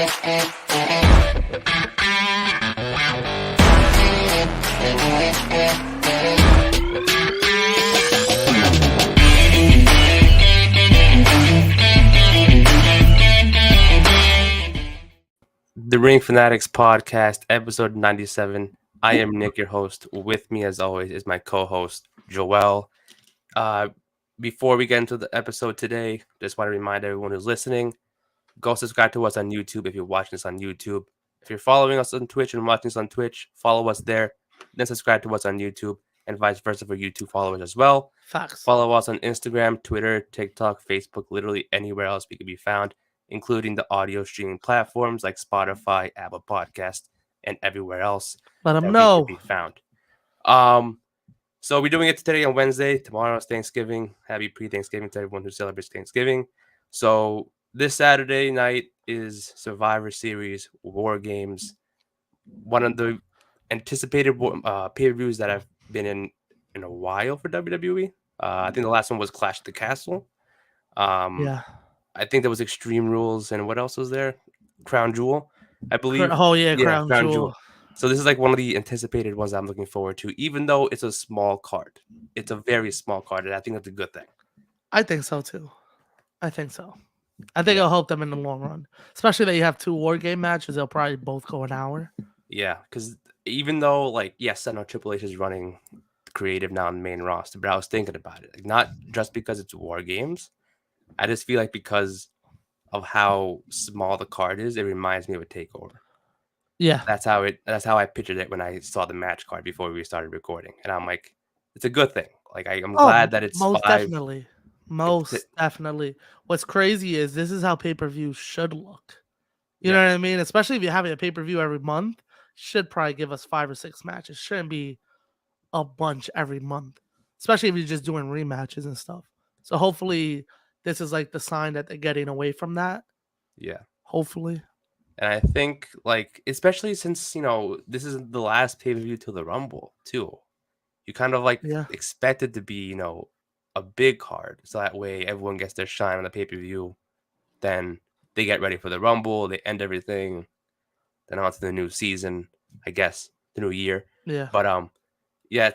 The Ring Fanatics Podcast, episode 97. I am Nick, your host. With me, as always, is my co-host, Joel. Before we get into the episode today, just want to remind everyone who's listening, go subscribe to us on YouTube if you're watching this on YouTube. If you're following us on Twitch and watching us on Twitch, follow us there. Then subscribe to us on YouTube and vice versa for YouTube followers as well. Facts. Follow us on Instagram, Twitter, TikTok, Facebook, literally anywhere else we can be found, including the audio streaming platforms like Spotify, Apple Podcast, and everywhere else. Let them know. We can be found. So we're doing it today on Wednesday. Tomorrow is Thanksgiving. Happy pre-Thanksgiving to everyone who celebrates Thanksgiving. So this Saturday night is Survivor Series War Games, one of the anticipated pay-per-views that I've been in a while for WWE. I think the last one was Clash at the Castle. Yeah. I think there was Extreme Rules, and what else was there? Crown Jewel, I believe. Crown Jewel. So this is like one of the anticipated ones I'm looking forward to, even though it's a small card. It's a very small card, and I think that's a good thing. I think so, too. I think it'll help them in the long run. Especially that you have 2 War Game matches. They'll probably both go an hour. Yeah, because even though, yes, I know Triple H is running creative now on the main roster, but I was thinking about it. Not just because it's War Games. I just feel like because of how small the card is, it reminds me of a takeover. Yeah. That's how I pictured it when I saw the match card before we started recording. And I'm like, it's a good thing. I'm glad that it's most 5. Definitely. What's crazy is this is how pay-per-view should look. You know what I mean? Especially if you're having a pay-per-view every month, should probably give us 5 or 6 matches. Shouldn't be a bunch every month. Especially if you're just doing rematches and stuff. So hopefully this is like the sign that they're getting away from that. Yeah. Hopefully. And I think, especially since, this is the last pay-per-view till the Rumble, too. You kind of, expect it to be, a big card. So that way everyone gets their shine on the pay-per-view. Then they get ready for the Rumble. They end everything. Then on to the new season, I guess, the new year. Yeah. But,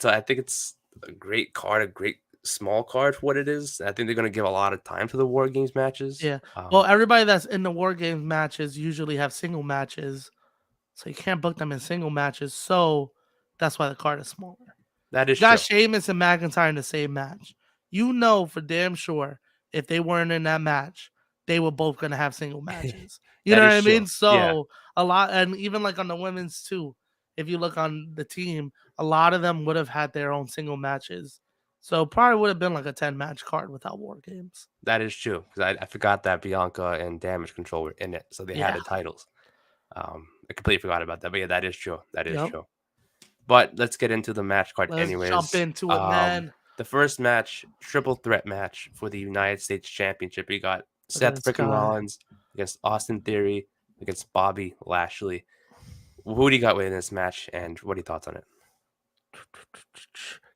so I think it's a great card, a great small card for what it is. I think they're going to give a lot of time to the War Games matches. Yeah. Well, everybody that's in the War Games matches usually have single matches. So you can't book them in single matches. So that's why the card is smaller. That is true. You got true. Sheamus and McIntyre in the same match. You know for damn sure if they weren't in that match, they were both going to have single matches. You know what I mean? So a lot, and even on the women's too, if you look on the team, a lot of them would have had their own single matches. So probably would have been a 10-match card without War Games. That is true, because I forgot that Bianca and Damage Control were in it, so they had the titles. I completely forgot about that, but yeah, that is true. That is true. But let's get into the match card anyways. Let's jump into it, man. The first match, triple threat match for the United States Championship. We got Seth freaking Rollins against Austin Theory against Bobby Lashley. Who do you got winning this match, and what are your thoughts on it?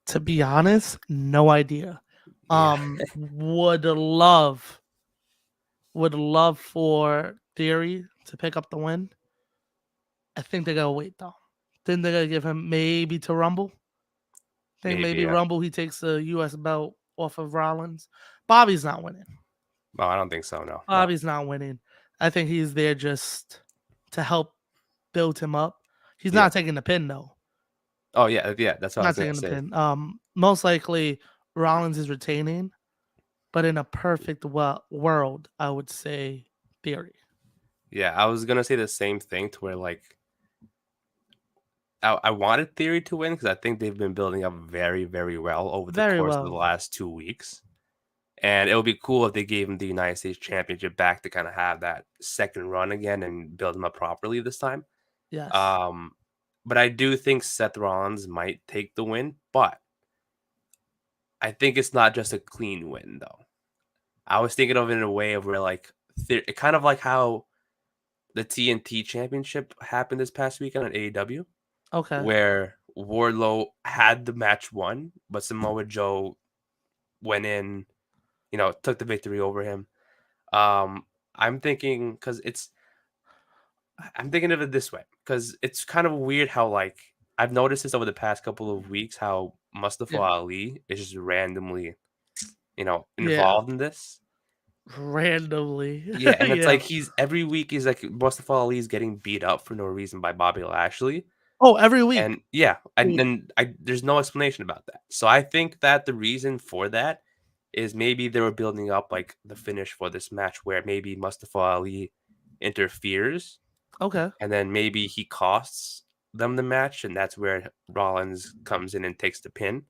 To be honest, no idea. Would love for Theory to pick up the win. I think they're gonna wait though. Then they're gonna give him maybe to Rumble. Maybe Rumble he takes the US belt off of Rollins. Bobby's not winning. No, I don't think so. No, Bobby's not winning. I think he's there just to help build him up. He's not taking the pin though. Oh yeah, that's what I was going to say. Pin. Most likely Rollins is retaining, but in a perfect world, I would say Theory. Yeah, I was gonna say the same thing to where I wanted Theory to win because I think they've been building up very, very well over the course of the last 2 weeks, and it would be cool if they gave him the United States Championship back to kind of have that second run again and build him up properly this time. Yes. But I do think Seth Rollins might take the win, but I think it's not just a clean win, though. I was thinking of it in a way of where, kind of like how the TNT Championship happened this past weekend on AEW. Okay. Where Wardlow had the match won, but Samoa Joe went in, took the victory over him. I'm thinking because it's I'm thinking of it this way because it's kind of weird how like I've noticed this over the past couple of weeks how Mustafa Yeah. Ali is just randomly, Yeah. involved in this. Randomly. Yeah, and it's Yeah. like he's every week he's like Mustafa Ali's getting beat up for no reason by Bobby Lashley. Oh, every week. And yeah, and Dude. and I there's no explanation about that. So I think that the reason for that is maybe they were building up like the finish for this match where maybe Mustafa Ali interferes Okay. and then maybe he costs them the match, and that's where Rollins comes in and takes the pin.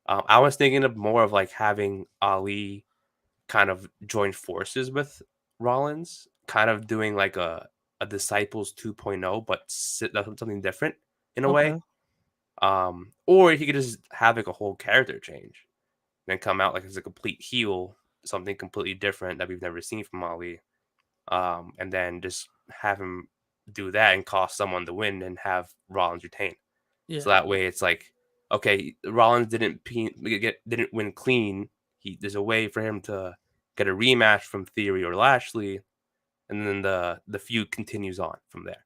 I was thinking of more of like having Ali kind of join forces with Rollins, kind of doing like a Disciples 2.0, but something different in a way. Okay. Or he could just have like a whole character change, then come out like as a complete heel, something completely different that we've never seen from Ali. And then just have him do that and cost someone the win and have Rollins retain. So Yeah. that way it's like, okay, Rollins didn't win clean. There's a way for him to get a rematch from Theory or Lashley, and then the feud continues on from there.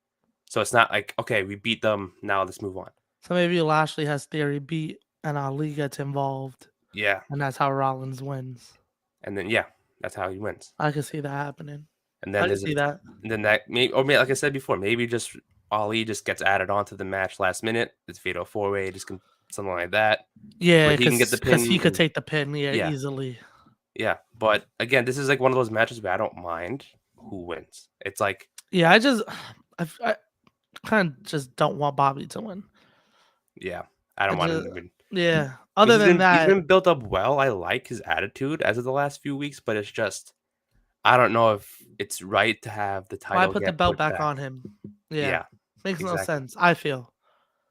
So it's not like, okay, we beat them, now let's move on. So maybe Lashley has Theory beat and Ali gets involved, Yeah. and that's how Rollins wins. And then yeah, that's how he wins. I can see that happening. And I then can see that. maybe like I said before, maybe just Ali just gets added onto the match last minute. It's Fatal 4-way, something like that, Yeah, where he can get the because he pin. could take the pin, Yeah, easily. yeah. But again, this is like one of those matches where I don't mind who wins. It's like, Yeah, I kind of just don't want Bobby to win. yeah, I I don't want him just, to win. yeah. I mean, Other than he's that, been built up well. I like his attitude as of the last few weeks, but it's just I don't know if it's right to have the why title put the get belt put back back. on him? Yeah, Yeah, makes no exactly. sense. I feel,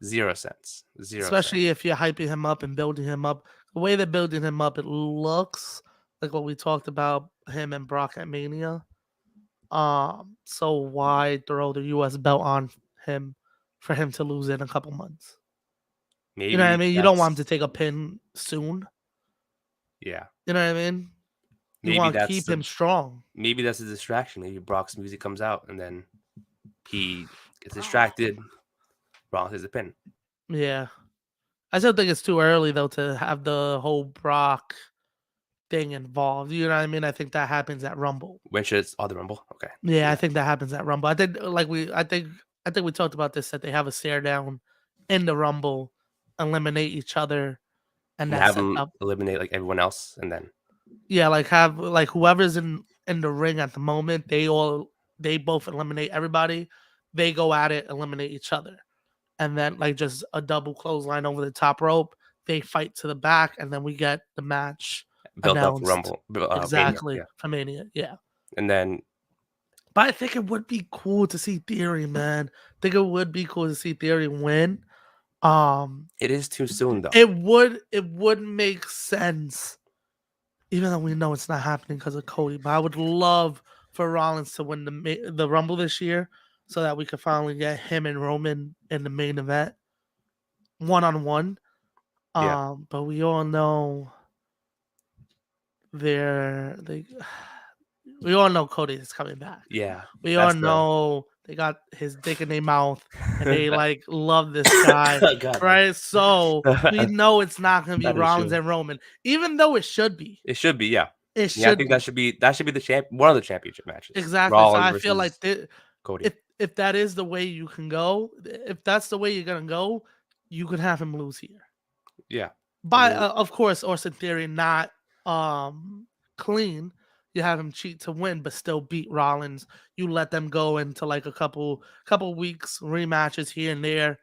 0 cents. 0 cents. especially if you're hyping him up and building him up. The way they're building him up, it looks like what we talked about him and Brock at Mania. So why throw the US belt on him for him to lose in a couple months? You know what I Maybe mean? You don't want him to that's take a pin soon. yeah. You know what I mean? You Maybe want to that's keep him the strong. maybe that's a distraction. Maybe Brock's music comes out and then he gets Bro. distracted. Rollins hits the pin. Yeah. I still think it's too early though to have the whole Brock thing involved. You know what I mean? I think that happens at Rumble. When should it's the Rumble? Okay. Yeah, I Yeah. think that happens at Rumble. I think I think we talked about this that they have a stare down in the Rumble, eliminate each other, and And that have sets him up. eliminate like everyone else and then Yeah, like have like whoever's in the ring at the moment, they both eliminate everybody. They go at it, eliminate each other. And then like just a double clothesline over the top rope. They fight to the back, and then we get the match build up for announced. Rumble Mania. Exactly Yeah. for Mania, yeah. And then But I think it would be cool to see Theory, man. I think it would be cool to see Theory win. it is too soon though. It would make sense, even though we know it's not happening because of Cody. But I would love for Rollins to win the Rumble this year, so that we could finally get him and Roman in the main event, 1-on-1. Yeah. But we all know they we all know Cody is coming back. Yeah. We all That's the know they got his dick in their mouth and they like love this guy, God, right? So we know it's not gonna be that is Rollins true. and Roman, even though it should be. It should be, yeah. It Yeah, I should think be. that should be the one of the championship matches. Exactly. So Rollins I feel like versus Cody. if that is the way you can go, if that's the way you're gonna go, you could have him lose here. Yeah. By mean- of course, Austin Theory not clean. You have him cheat to win, but still beat Rollins. You let them go into like a couple weeks rematches here and there,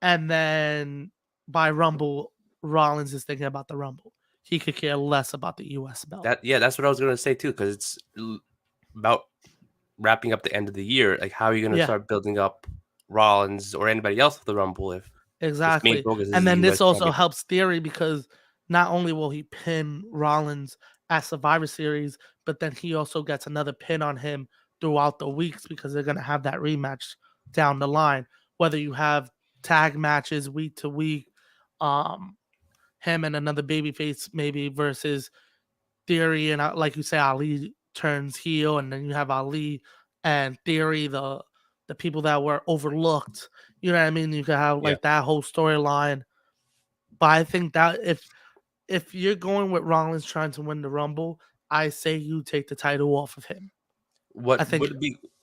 and then by Rumble, Rollins is thinking about the Rumble. He could care less about the US belt. That's what I was gonna say too, because it's about wrapping up the end of the year. Like, how are you gonna Yeah. start building up Rollins or anybody else for the Rumble if his main Exactly. focus is And the then US this also championship? helps Theory because not only will he pin Rollins at Survivor Series, but then he also gets another pin on him throughout the weeks because they're going to have that rematch down the line. Whether you have tag matches week to week, him and another babyface maybe versus Theory, and like you say, Ali turns heel, and then you have Ali and Theory, the the people that were overlooked. You know what I mean? You could have like that whole storyline. But I think that if you're going with Rollins trying to win the Rumble, I say you take the title off of him. I think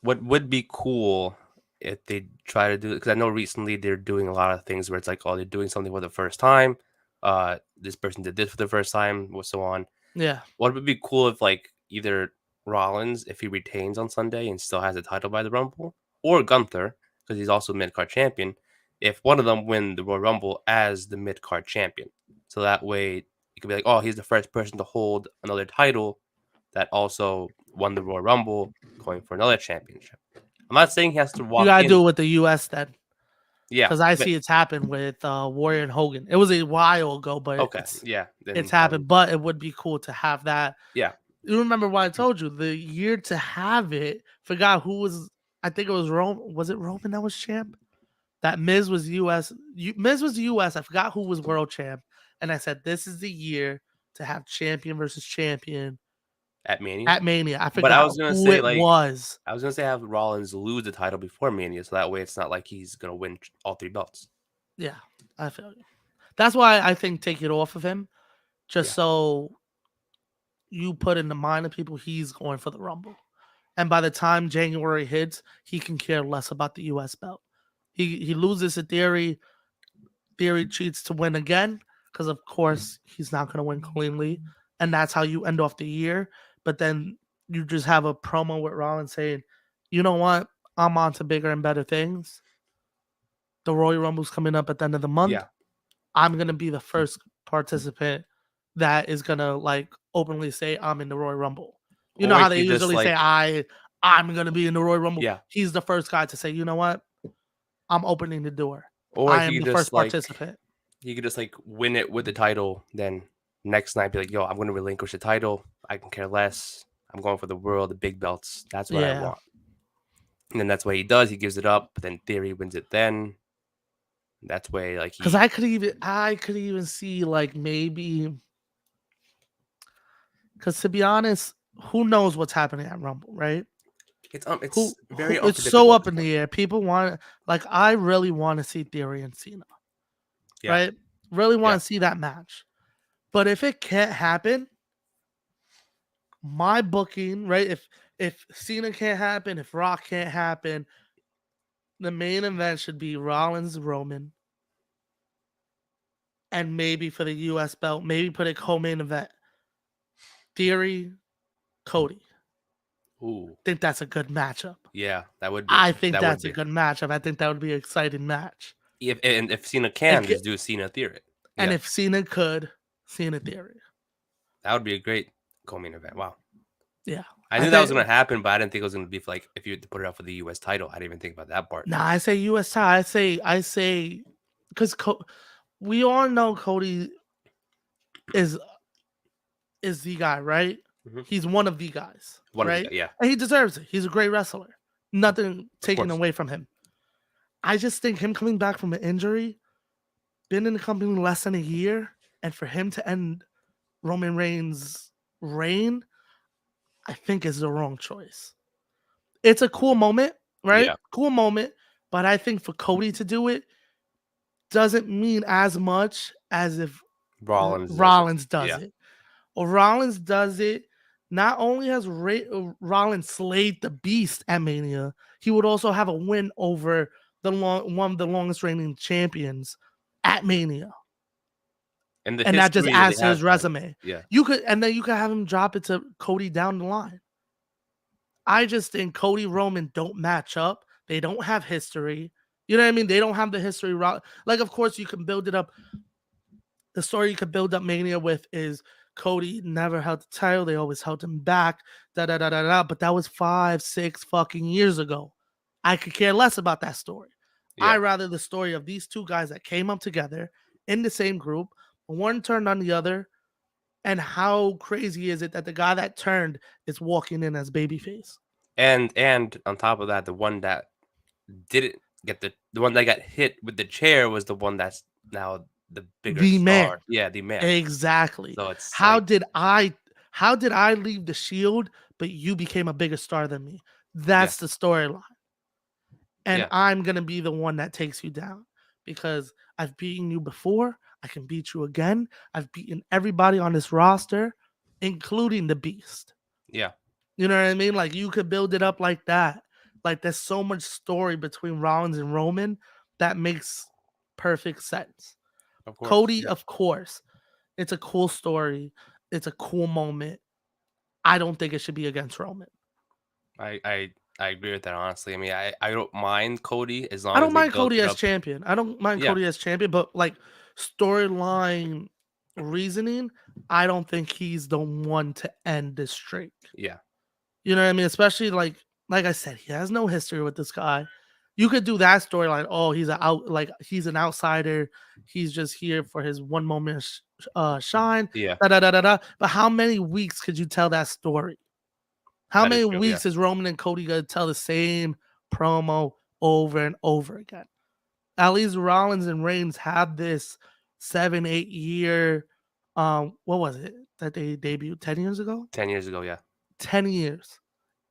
What would be cool if they try to do it, because I know recently they're doing a lot of things where it's like, oh, they're doing something for the first time. This person did this for the first time, or so on. Yeah. What would be cool if like either Rollins, if he retains on Sunday and still has the title by the Rumble, or Gunther, because he's also mid card champion, if one of them win the Royal Rumble as the mid card champion. So that way you could be like, oh, he's the first person to hold another title that also won the Royal Rumble, going for another championship. I'm not saying he has to walk You gotta in. do it with the US then. Yeah. Because I see it's happened with Warrior and Hogan. It was a while ago, but Okay. it's happened. But it would be cool to have that. Yeah. You remember what I told you? The year to have it, forgot who was, I think it was Roman. Was it Roman that was champ? That Miz was US. Miz was US. I forgot who was world champ. And I said, this is the year to have champion versus champion At Mania. I forgot I was gonna who say, it like, was. I was gonna say have Rollins lose the title before Mania, so that way it's not like he's gonna win all 3 belts. Yeah, I feel you. That's why I think take it off of him, just so you put in the mind of people he's going for the Rumble. And by the time January hits, he can care less about the US belt. He loses to Theory. Theory cheats to win again, because of course he's not going to win cleanly. And that's how you end off the year. But then you just have a promo with Rollins saying, you know what? I'm on to bigger and better things. The Royal Rumble's coming up at the end of the month. Yeah. I'm going to be the first participant that is going to like openly say I'm in the Royal Rumble. You know how they usually say I'm going to be in the Royal Rumble? Yeah. He's the first guy to say, you know what? I'm opening the door. Or I am the first participant. You could just like win it with the title, then next night be like, yo, I'm going to relinquish the title. I can care less. I'm going for the world, the big belts. That's what I want. And then that's what he does. He gives it up. But then Theory wins it then. That's way like because I could even see like maybe, because to be honest, who knows what's happening at Rumble, right? It's very it's so up in the air. People want, like, I really want to see Theory and Cena, right? Really want to see that match. But if it can't happen, my booking, right? If Cena can't happen, if Rock can't happen, the main event should be Rollins, Roman, and maybe for the US belt, maybe put a co-main event, Theory, Cody. Ooh. I think that's a good matchup. Yeah, that would be. I think that's a good matchup. I think that would be an exciting match. If Cena can, just do Cena Theory. And if Cena could, Cena Theory. That would be a great co-main event. Wow. Yeah. I knew that was going to happen, but I didn't think it was going to be like if you had to put it out for the US title. I didn't even think about that part. Nah, I say US title. I say, because we all know Cody is the guy, right? Mm-hmm. He's one of the guys, right? And he deserves it. He's a great wrestler. Nothing taken away from him. I just think him coming back from an injury, been in the company less than a year, and for him to end Roman Reigns' reign, I think is the wrong choice. It's a cool moment, right? Yeah. Cool moment. But I think for Cody to do it doesn't mean as much as if Rollins does it. Or Rollins does it. Not only has Rollins slayed the beast at Mania, he would also have a win over one of the longest reigning champions at Mania. And that just adds to his resume. Yeah. You could have him drop it to Cody down the line. I just think Cody Roman don't match up. They don't have history. You know what I mean? They don't have the history. Like, of course, you can build it up. The story you could build up Mania with is Cody never held the title. They always held him back. But that was 5-6 fucking years ago. I could care less about that story. Yeah. I rather the story of these two guys that came up together in the same group. One turned on the other, and how crazy is it that the guy that turned is walking in as babyface? And on top of that, the one that didn't get the one that got hit with the chair was the one that's now the bigger star. Man. Yeah, the man. Exactly. So it's how did I leave the Shield, but you became a bigger star than me? That's the storyline. and Yeah. I'm gonna be the one that takes you down because I've beaten you before. I can beat you again. I've beaten everybody on this roster, including the Beast. Yeah. You know what I mean? Like you could build it up like that. Like there's so much story between Rollins and Roman that makes perfect sense. Of course. Cody, Yeah. of course, it's a cool story. It's a cool moment. I don't think it should be against Roman. I agree with that, honestly. I mean, I don't mind Cody as I long as don't they mind build Cody it as up. champion. I don't mind Yeah. Cody as champion, but like storyline reasoning, I don't think he's the one to end this streak. Yeah. You know what I mean? Especially like I said, he has no history with this guy. You could do that storyline. Oh, he's an outsider. He's just here for his one moment shine. Yeah. Da da da da da. But how many weeks could you tell that story? How That is many true. Yeah. weeks is Roman and Cody gonna tell the same promo over and over again? At least Rollins and Reigns have this 7-8 year. What was it that they debuted 10 years ago? 10 years ago. Yeah. 10 years.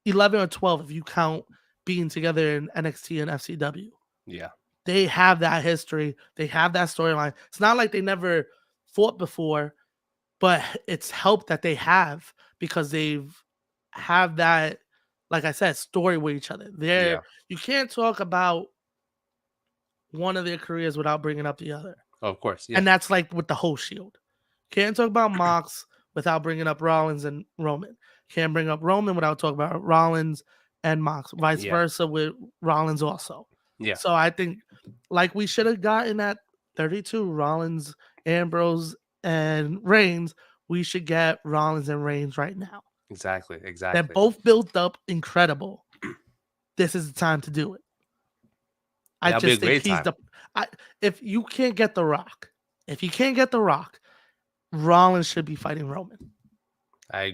11 or 12 if you count being together in NXT and FCW. Yeah. They have that history. They have that storyline. It's not like they never fought before, but it's helped that they have because they've have that, like I said, story with each other. Yeah. You can't talk about one of their careers without bringing up the other. Oh, of course. Yeah. And that's like with the whole Shield. Can't talk about Mox without bringing up Rollins and Roman. Can't bring up Roman without talking about Rollins and Mox. Vice Yeah. versa with Rollins also. Yeah. So I think like we should have gotten at 32 Rollins, Ambrose, and Reigns. We should get Rollins and Reigns right now. Exactly. They're Exactly. both built up incredible. This is the time to do it. I That'll be a just think great he's time. if you can't get The Rock, Rollins should be fighting Roman. I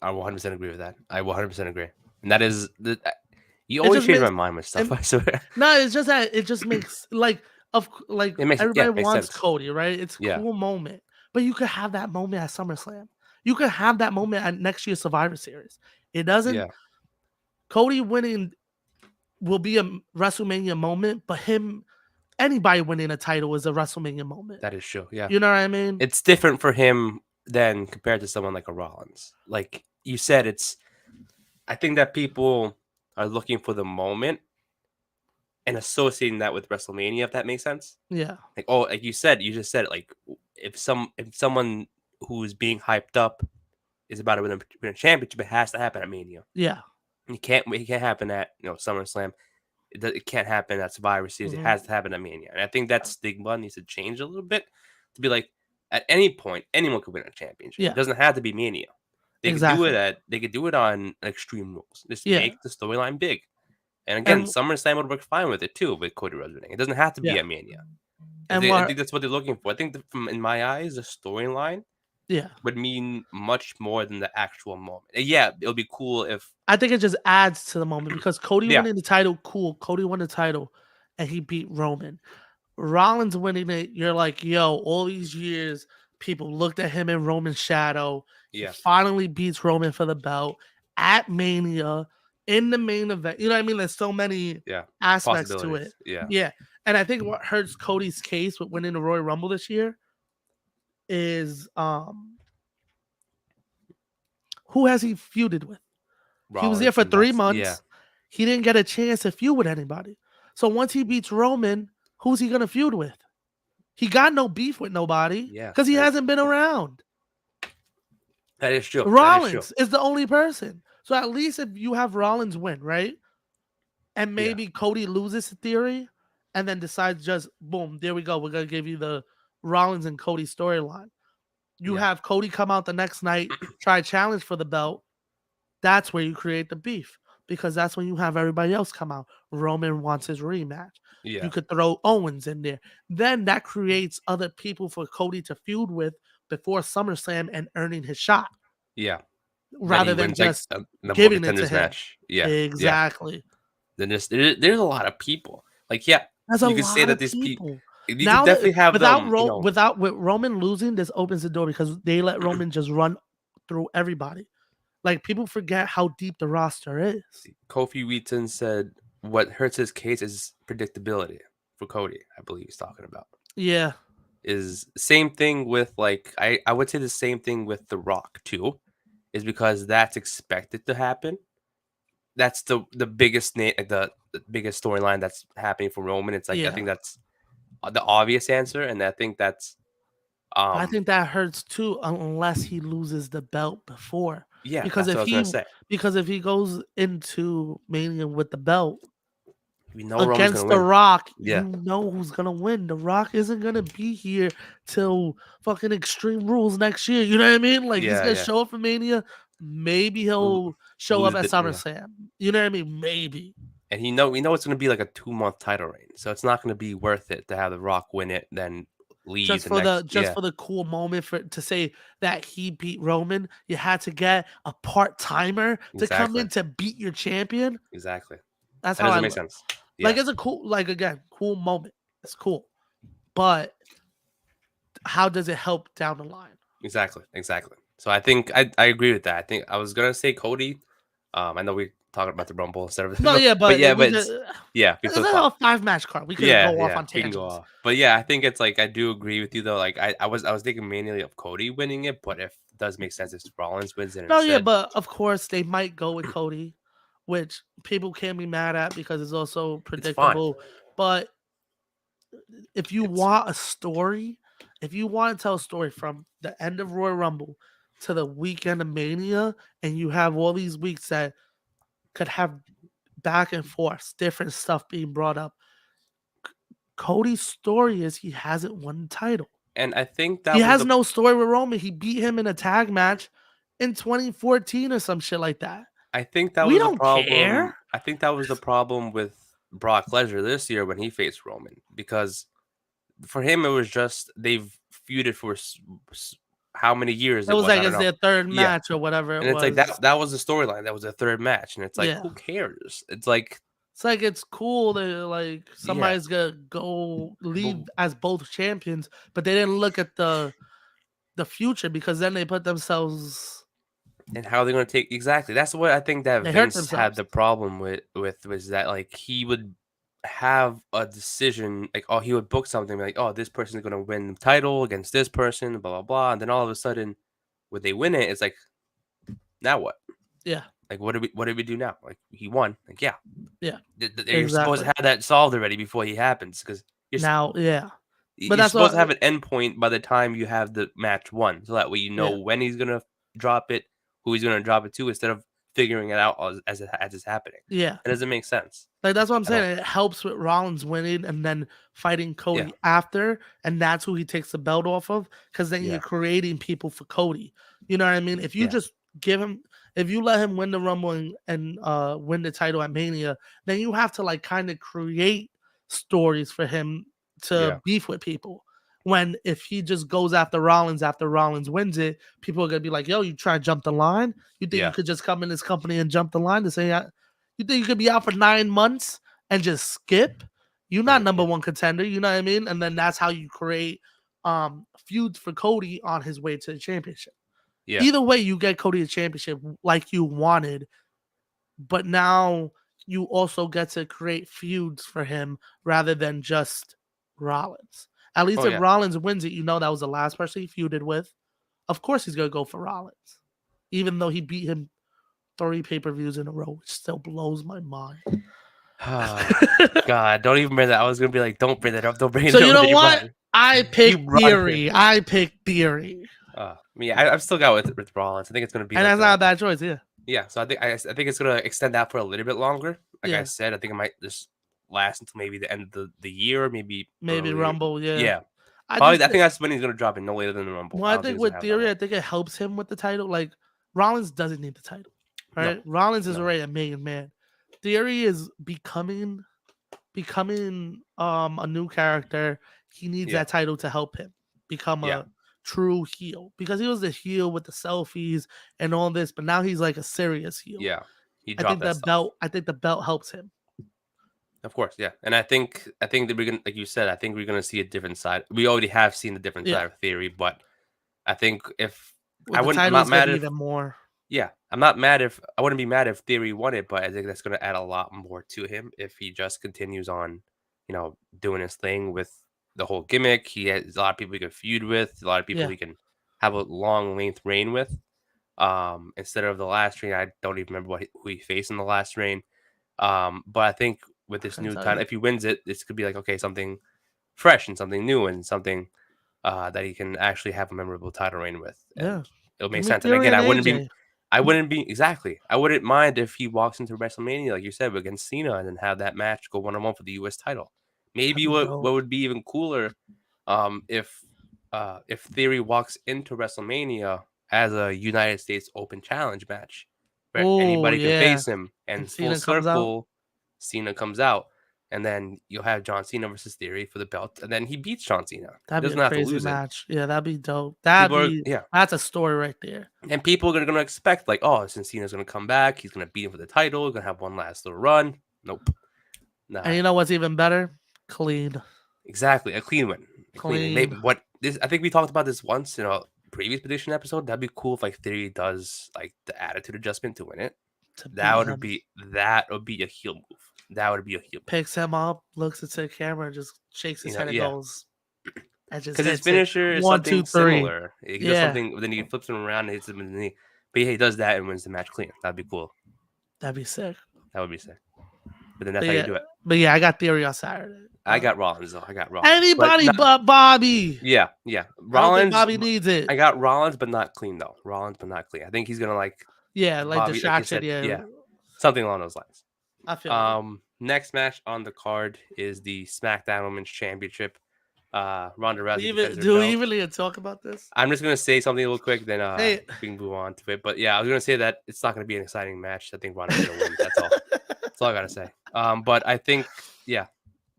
100% agree with that. I 100% agree. And that is you It always just change my makes mind with stuff. I swear. no, it's just that it just makes It makes everybody makes wants sense. Cody, right? It's a Yeah. cool moment, but you could have that moment at SummerSlam. You could have that moment at next year's Survivor Series. It doesn't. Yeah. Cody winning will be a WrestleMania moment, but anybody winning a title is a WrestleMania moment. That is true. Yeah. You know what I mean? It's different for him than compared to someone like a Rollins. Like you said, I think that people are looking for the moment and associating that with WrestleMania, if that makes sense. Yeah. Like, oh, like you just said it. Like if someone who's being hyped up is about to win a championship, it has to happen at Mania. Yeah. It can't happen at SummerSlam. It can't happen at Survivor Series. It has to happen at Mania. And I think that stigma needs to change a little bit to be like, at any point, anyone could win a championship. Yeah. It doesn't have to be Mania. They could do it on Extreme Rules. Just make the storyline big. And again, SummerSlam would work fine with it too, with Cody Rhodes winning. It doesn't have to be at Mania. I think that's what they're looking for. I think in my eyes, the storyline would mean much more than the actual moment. Yeah, it'll be cool if I think it just adds to the moment because Cody winning the title, cool. Cody won the title and he beat Roman. Rollins winning it, you're like, yo, all these years, people looked at him in Roman's shadow. He finally beats Roman for the belt at Mania in the main event. You know what I mean? There's so many aspects to it. Yeah. And I think what hurts Cody's case with winning the Royal Rumble this year is who has he feuded with? Rollins, he was there for 3 months. Yeah. He didn't get a chance to feud with anybody. So once he beats Roman, who's he gonna feud with? He got no beef with nobody because he hasn't been around. That is true. Rollins is the only person. So at least if you have Rollins win, right? And maybe Cody loses theory and then decides just boom, there we go. We're gonna give you the Rollins and Cody storyline. You have Cody come out the next night, try challenge for the belt. That's where you create the beef because that's when you have everybody else come out. Roman wants his rematch. Yeah. You could throw Owens in there. Then that creates other people for Cody to feud with before SummerSlam and earning his shot. Yeah. Rather than just giving it to him. Match. Yeah. Exactly. Then there's a lot of people. Like, you could say that these people. You now could definitely have with Roman losing, this opens the door because they let Roman just run through everybody. Like people forget how deep the roster is. Kofi Wheaton said what hurts his case is predictability for Cody. I believe he's talking about. Yeah. Is same thing with like I would say the same thing with The Rock too, is because that's expected to happen. That's the biggest the biggest storyline that's happening for Roman. It's like I Yeah. think that's the obvious answer, and I think that's I think that hurts too, unless he loses the belt before. yeah, Because that's what if I was gonna he say. if he goes into Mania with the belt We know Roman's gonna against The win. Rock, Yeah, you know who's gonna win. The Rock isn't gonna be here till fucking Extreme Rules next year. You know what I mean? Like he's yeah, gonna yeah. show up for Mania. Maybe he'll show up Lose at the yeah. SummerSlam. You know what I mean? Maybe. And we know it's gonna be like a 2-month title reign, so it's not gonna be worth it to have The Rock win it, then leave the next. Just Yeah, for the cool moment for to say that he beat Roman, you had to get a part timer to come exactly, in to beat your champion. exactly. That's That how I doesn't make look. sense. Like Yeah, it's a cool, like again, cool moment. It's cool, but how does it help down the line? exactly, exactly. So I think I agree with that. I think I was gonna say Cody. I know we talking about the Rumble instead of, No, yeah, but but yeah, we but just yeah, we it's flip a flop. 5 match card. We could Yeah, go off yeah, on we can go tangents. off. But yeah, I think it's like I do agree with you though. Like I was thinking mainly of Cody winning it, but if it does make sense if Rollins wins it No, yeah, instead, but of course they might go with Cody, which people can be mad at because it's also it's fine. predictable. But if you It's want a story, if you want to tell a story from the end of Royal Rumble to the weekend of Mania, and you have all these weeks that could have back and forth, different stuff being brought up. Cody's story is he hasn't won the title. and I think He that was has the no story with Roman. He beat him in a tag match in 2014 or some shit like that. I think that We was the don't problem. care. I think that was the problem with Brock Lesnar this year when he faced Roman because for him it was just they've feuded for how many years It it was was. like I don't it's know. their third Yeah, match or whatever it and it's like was. that was the storyline. That was the third match, and it's like Yeah. who cares? It's like It's like it's cool that like yeah, somebody's gonna go but leave as both champions, but they didn't look at the future because then they put themselves and how they're gonna take exactly. That's what I think that they hurt Vince had themselves. the problem with was that like he would have a decision like oh he would book something like oh this person's gonna win the title against this person blah blah blah and then all of a sudden when they win it it's like now what Yeah, like what did we do now like he won like yeah yeah, you're supposed to exactly. have that solved already before he happens because Now, yeah, but you're that's supposed to what have an end point by the time you have the match won, so that way you know yeah. when he's gonna drop it, who he's gonna drop it to, instead of figuring it out as it's happening. Yeah. It doesn't make sense Like that's what I'm at all. saying. It helps with Rollins winning and then fighting Yeah, Cody after, and that's who he takes the belt off of. Because then yeah, you're creating people for Cody. You know what I mean? If you yeah, just give him, if you let him win the Rumble and win the title at Mania, then you have to like kind of create stories for him to yeah, beef with people. When if he just goes after Rollins wins it, people are gonna be like, "Yo, you try to jump the line? You think you yeah. could just come in this company and jump the line to say you think you could be out for 9 months and just skip? You're not number Yeah, one contender, you know what I mean? And then that's how you create feuds for Cody on his way to the championship. yeah, Either way, you get Cody the championship like you wanted, but now you also get to create feuds for him rather than just Rollins. At least oh if yeah, Rollins wins it, you know that was the last person he feuded with. Of course he's gonna go for Rollins. Even though he beat him 3 pay-per-views in a row, which still blows my mind. God, don't even bring that. I was gonna be like, don't bring that up, don't bring it So up, you and know then you brought what? it. I You picked brought it. Theory. I picked Theory. Me, I've still got with Rollins. I think it's gonna be And like that's not a bad choice, yeah. yeah. So I think it's gonna extend out for a little bit longer. Like I Yeah. said, I think it might just last until maybe the end of the year, maybe Maybe earlier. Rumble, yeah. Yeah, I probably. just I think that's when he's gonna drop it, no later than the Rumble. well, I I don't think think it's gonna with have that Theory, long. I think it helps him with the title. Like Rollins doesn't need the title. No, Right? Rollins is no, already a million man. Theory is becoming a new character. He needs yeah, that title to help him become yeah, a true heel because he was the heel with the selfies and all this, but now he's like a serious heel. yeah. He dropped that stuff. I think the belt helps him. Of course, yeah. And I think that we're gonna, like you said, I think we're gonna see a different side. We already have seen the different Yeah. side of Theory, but I think if With the I'm title, not it's gonna mad be if even more. Yeah, I wouldn't be mad if Theory won it, but I think that's going to add a lot more to him if he just continues on, doing his thing with the whole gimmick. He has a lot of people he can feud with, a lot of people Yeah, he can have a long length reign with. Instead of the last reign, I don't even remember who he faced in the last reign. But I think with I this can new tell title, you. if he wins it, this could be like, okay, something fresh and something new and something that he can actually have a memorable title reign with, Yeah, and it'll give make me sense. And Theory again, and AJ. I wouldn't be exactly. I wouldn't mind if he walks into WrestleMania, like you said, against Cena, and then have that match go 1-on-1 for the U.S. title. That'd Maybe be what dope. would be even cooler, if Theory walks into WrestleMania as a United States Open Challenge match, where Oh anybody can yeah, face him, and and full Cena comes out. circle, Cena comes out, and then you'll have John Cena versus Theory for the belt, and then he beats John Cena. He That'd be a doesn't have to crazy lose it. match. Yeah, that'd be dope. People are yeah, That's a story right there. and people are gonna expect like, oh, since Cena's gonna come back, he's gonna beat him for the title, gonna have one last little run. Nope, And nah, you know what's even better? Clean, exactly a clean win, a clean win. clean. Maybe what this I think we talked about this once in a previous prediction episode. That'd be cool if like Theory does like the attitude adjustment to win it. To beat That would him. be that would be a heel move. That would be a heel move. Picks him up, looks into the camera, just shakes his head and Yeah, goes, and just because his hits it. finisher is 1, 2, something 3. similar. He does Yeah, something, then he flips him around and hits him in the knee. But yeah, he does that and wins the match clean. That'd be cool. that'd be sick. That would be sick. But then that's But how you yeah, do it. I got Theory on Saturday. I got Rollins though. I got Rollins. Anybody Not, but Bobby. yeah. I don't think Rollins. Bobby needs it. I got Rollins, but not clean though. Rollins, but not clean. I think he's gonna like Yeah, like Bobby, like you distraction. said. Yeah, Yeah, something along those lines. I feel you. Next match on the card is the SmackDown Women's Championship. Ronda Rousey defends her Do we belt. even need to talk about this? I'm just gonna say something real quick, then Hey. we can move on to it. But yeah, I was gonna say that it's not gonna be an exciting match. I think Ronda's gonna win. That's all. That's all I gotta say. But I think, yeah,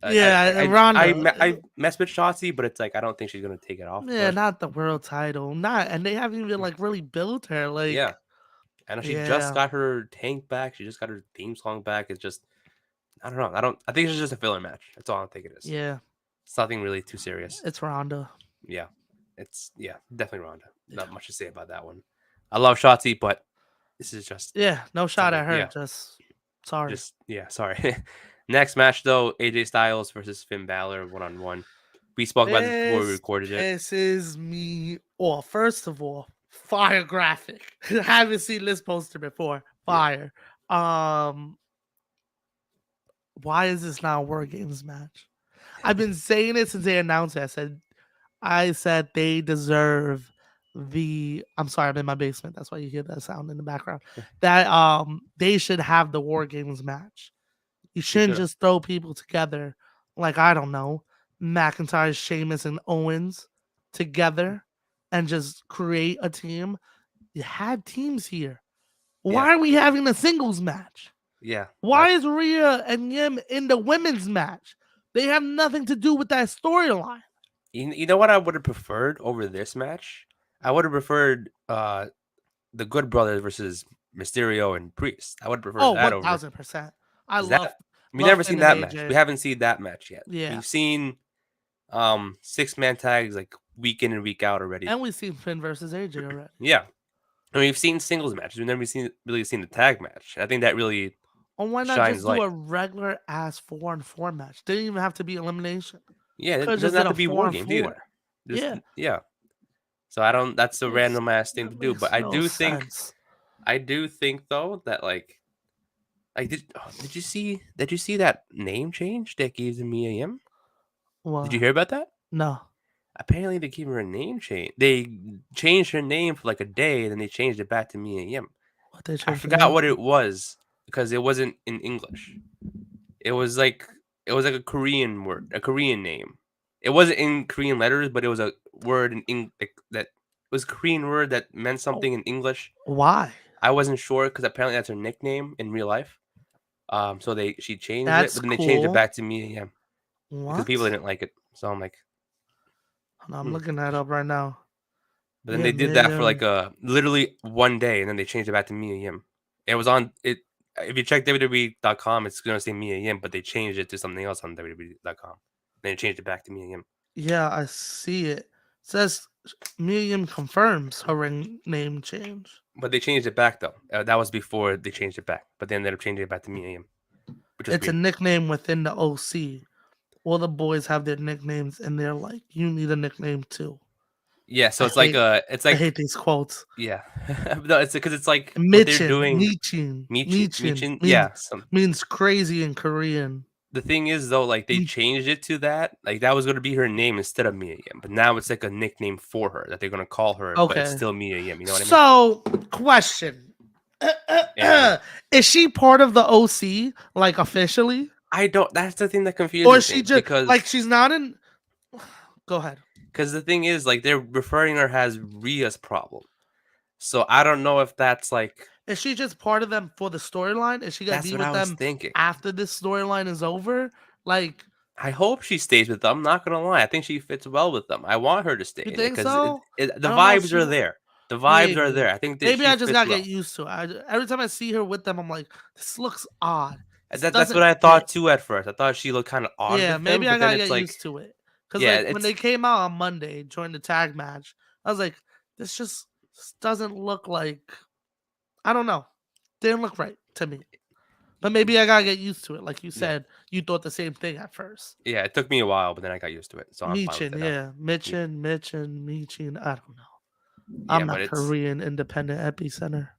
Ronda. I mess with Shotzi, but it's like I don't think she's gonna take it off. Yeah, But, not the world title. And they haven't even like really built her. Like, yeah, and she just got her tank back. She just got her theme song back. It's just I don't know. I think it's just a filler match. That's all I think it is. Yeah, It's nothing really too serious. it's Ronda. Yeah, definitely Ronda. Not much to say about that one. I love Shotzi, but this is just no shot at her. Yeah. Just sorry. Sorry. Next match though, AJ Styles versus Finn Balor 1-on-1. We spoke about this before we recorded it. This is me. Oh, first of all, fire graphic. I haven't seen this poster before. Fire. Yeah. Why is this not a War Games match? I've been saying it since they announced it. I said they deserve I'm sorry, I'm in my basement. That's why you hear that sound in the background. That they should have the War Games match. You shouldn't just throw people together like, I don't know, McIntyre, Sheamus, and Owens together and just create a team. You had teams here. Why are we having a singles match? Yeah. Why is Rhea and Yim in the women's match? They have nothing to do with that storyline. You know what I would have preferred over this match? I would have preferred the Good Brothers versus Mysterio and Priest. I would have preferred that 1,000%. We never seen that match. We haven't seen that match yet. Yeah. We've seen 6-man tags like week in and week out already. And we've seen Finn versus AJ already. Yeah. And we've seen singles matches. We've never really seen the tag match. I think that really why not shines just light. do a regular ass 4-on-4 match? Didn't even have to be elimination. Yeah, it doesn't have to be War Games either. Yeah. So I don't. That's a random ass thing to do. But I do think though that like did you see that name change that gave them Mia Yim? What? Did you hear about that? No. Apparently they gave her a name change. They changed her name for like a day, and then they changed it back to Mia Yim. I forgot what it was because it wasn't in English. It was like a Korean word, a Korean name. It wasn't in Korean letters, but it was a word that was a Korean word that meant something in English. Why? I wasn't sure because apparently that's her nickname in real life. So she changed it, but then they changed it back to Mia Yim because people didn't like it. So I'm like, I'm looking that up right now. But then they did that for like literally one day, and then they changed it back to Mia Yim. It was on it. If you check WWE.com, it's gonna say Mia Yim, but they changed it to something else on WWE.com. Then they changed it back to Mia Yim. Yeah, I see it. It says Mia Yim confirms her name change. But they changed it back though. That was before they changed it back. But they ended up changing it back to Mia Yim, which was It's a weird. nickname within the OC. All the boys have their nicknames, and they're like, "You need a nickname too." Yeah, so I it's like hate, it's I like hate these quotes. yeah, no, it's because it's like what they're Michin, doing. Michin, Michin Michin, yeah. Some means crazy in Korean. the thing is though, like they Mi- changed it to that, like that was gonna be her name instead of Mia Yim, but now it's like a nickname for her that they're gonna call her, but it's Okay. still Mia Yim. You know what I mean? So, question: Yeah. Is she part of the OC, like officially, I don't. That's the thing that or is confuses she me just like because she's not in? Go ahead. the thing is like they're referring her as Rhea's problem. So I don't know if that's like Is she just part of them for the storyline? Is she gonna that's be what with I was them thinking. after this storyline is over? Like, I hope she stays with them. I'm not gonna lie. I think she fits well with them. I want her to stay you in it think because so? the I don't know if vibes she are there. The vibes are maybe. there. I think that Maybe she I just fits gotta get well. used to it. Every time I see her with them, I'm like, this looks odd. This That's what doesn't I fit. thought too at first. I thought she looked kind of odd Yeah, with him, maybe I but then gotta it's get like, used to it. Cause yeah, like when it's they came out on Monday during the tag match, I was like, this just doesn't look like. I don't know. Didn't look right to me. But maybe I gotta get used to it. Like you yeah, said, you thought the same thing at first. yeah. It took me a while, but then I got used to it, so I'm fine with Michin, it now. yeah. Michin. I don't know. Yeah, I'm but not it's Korean independent epicenter.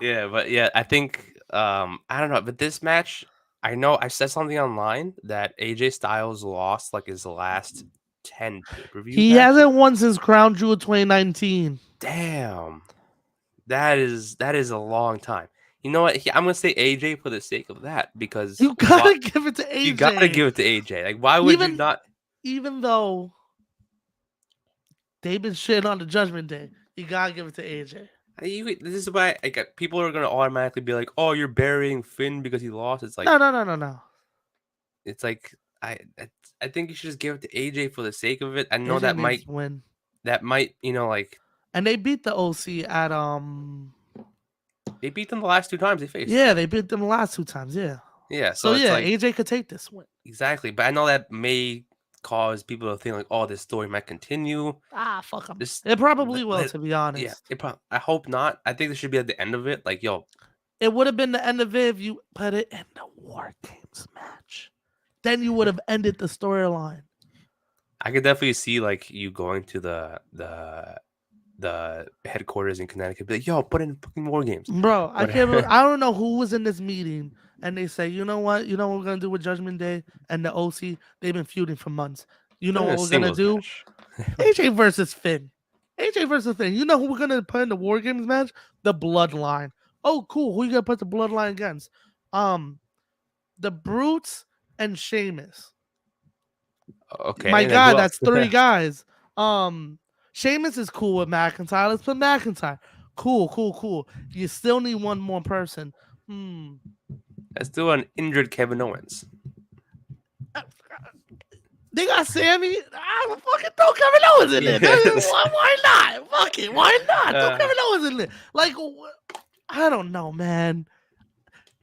yeah, but yeah, I think I don't know, but this match, I know I said something online that AJ Styles lost like his last 10 pay-per-view He matches. hasn't won since Crown Jewel 2019. Damn. That is a long time. You know what? I'm gonna say AJ for the sake of that because You what gotta give it to you gotta AJ. give it to AJ. Like, why would you Even not? even though they've been shitting on the Judgment Day, you gotta give it to AJ. This is why like people are gonna automatically be like, "Oh, you're burying Finn because he lost." It's like No. it's like I, I think you should just give it to AJ for the sake of it. I know AJ needs to win. like And they beat the OC at they beat them the last 2 times they faced. yeah, they beat them the last 2 times, yeah. Yeah, So so it's yeah, like AJ could take this win. exactly, but I know that may cause people to think like, "Oh, this story might continue." Ah, fuck them. This It probably will, to be yeah, honest. I hope not. I think this should be at the end of it. Like, yo, It would have been the end of it if you put it in the War Games match. Then you would have ended the storyline. I could definitely see like you going to the headquarters in Connecticut, be like, yo, put in fucking war games. Bro, I But can't I don't know who was in this meeting and they say, you know what? You know what we're gonna do with Judgment Day and the OC? They've been feuding for months. You know put in what a we're gonna singles do? match. AJ versus Finn. AJ versus Finn. You know who we're gonna put in the War Games match? The Bloodline. Oh, cool. Who you gonna put the Bloodline against? The Brutes and Sheamus. Okay, My and then God, who else? that's 3 guys. Sheamus is cool with McIntyre. Let's put McIntyre. Cool. You still need one more person. Let's do an injured Kevin Owens. They got Sammy. I will fucking throw Kevin Owens in there. Yes. Why not? Fuck it. Why not? Throw Kevin Owens in there. Like, I don't know, man.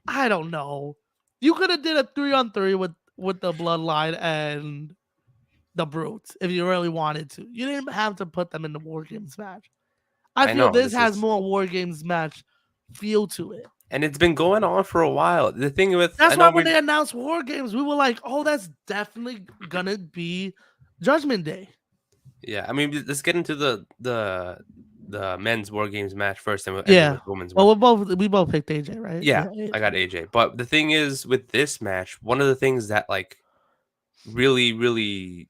I don't know. You could have did a 3-on-3 with the Bloodline and the Brutes if you really wanted to. You didn't have to put them in the War Games match. I feel know, this has more War Games match feel to it. and it's been going on for a while. The thing with That's why when they announced War Games, we were like, "Oh, that's definitely gonna be Judgment Day." yeah, I mean, let's get into the men's war games match first, and we'll end it Yeah. with women's. Well, we both picked AJ, right? Yeah, I got AJ. But the thing is, with this match, one of the things that like really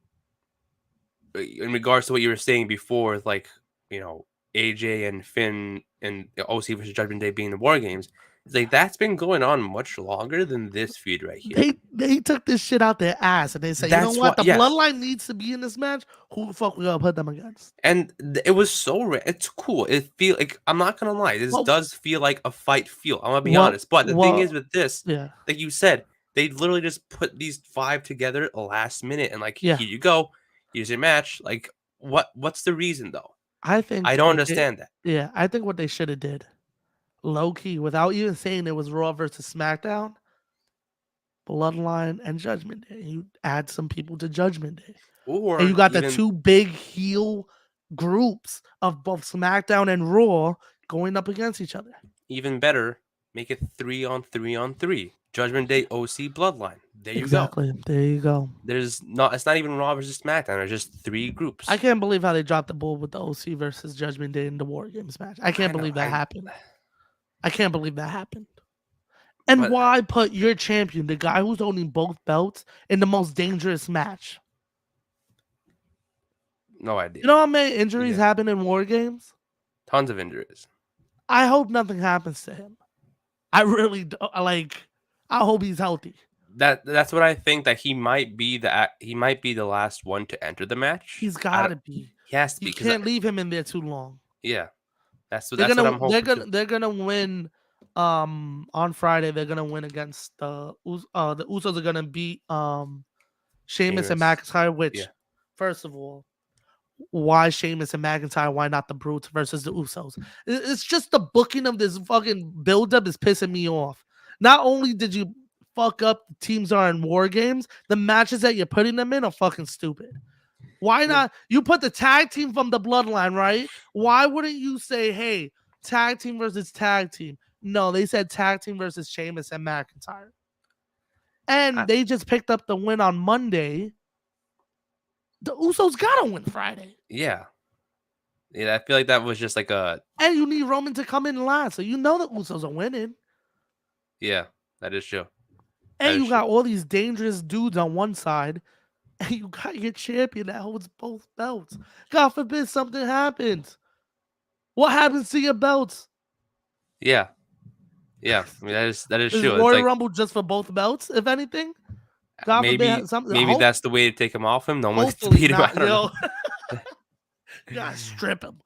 in regards to what you were saying before, like, you know, AJ and Finn and OC versus Judgment Day being the war games, it's like that's been going on much longer than this feud right here. They took this shit out their ass and they said, That's you know what? why- The yes. Bloodline needs to be in this match. Who the fuck we gonna put them against? And it was so it's cool. It feel like, I'm not gonna lie, this does feel like a fight feel. I'm gonna be honest. But the thing is with this, yeah, like you said, they literally just put these 5 together last minute and like, Yeah. here you go. Here's your match. Like, what's the reason though? I think I don't understand that. Yeah, I think what they should have did, low key, without even saying it was Raw versus SmackDown, Bloodline and Judgment Day. You add some people to Judgment Day, Or and you got the even 2 big heel groups of both SmackDown and Raw going up against each other. Even better, make it 3-on-3-on-3. Judgment Day, OC, Bloodline. There you Exactly. go. There you go. It's not even Raw versus SmackDown. There's just 3 groups. I can't believe how they dropped the ball with the OC versus Judgment Day in the War Games match. I can't believe that happened. I can't believe that happened. And why put your champion, the guy who's owning both belts, in the most dangerous match? No idea. You know how many injuries happen in War Games? Tons of injuries. I hope nothing happens to him. I really do, I hope he's healthy. That's what I think, that he might be the last one to enter the match. He's got to be. He has to be. You can't leave him in there too long. Yeah, that's what I'm hoping. They're gonna win. On Friday they're gonna win against the Usos are gonna beat Sheamus and McIntyre. Which, first of all, why Sheamus and McIntyre? Why not the Brutes versus the Usos? It's just the booking of this fucking buildup is pissing me off. Not only did you fuck up the teams are in War Games, the matches that you're putting them in are fucking stupid. Why not? You put the tag team from the Bloodline, right? Why wouldn't you say, hey, tag team versus tag team? No, they said tag team versus Sheamus and McIntyre. And they just picked up the win on Monday. The Usos gotta win Friday. Yeah. I feel like that was just like a... And you need Roman to come in last, so you know the Usos are winning. Yeah, that is true. And you got all these dangerous dudes on one side, and you got your champion that holds both belts. God forbid something happens. What happens to your belts? Yeah. Yeah, I mean, that is true. Is Royal Rumble just for both belts, if anything? God maybe that's the way to take him off him. No one gets to beat him. I don't know. You gotta strip him.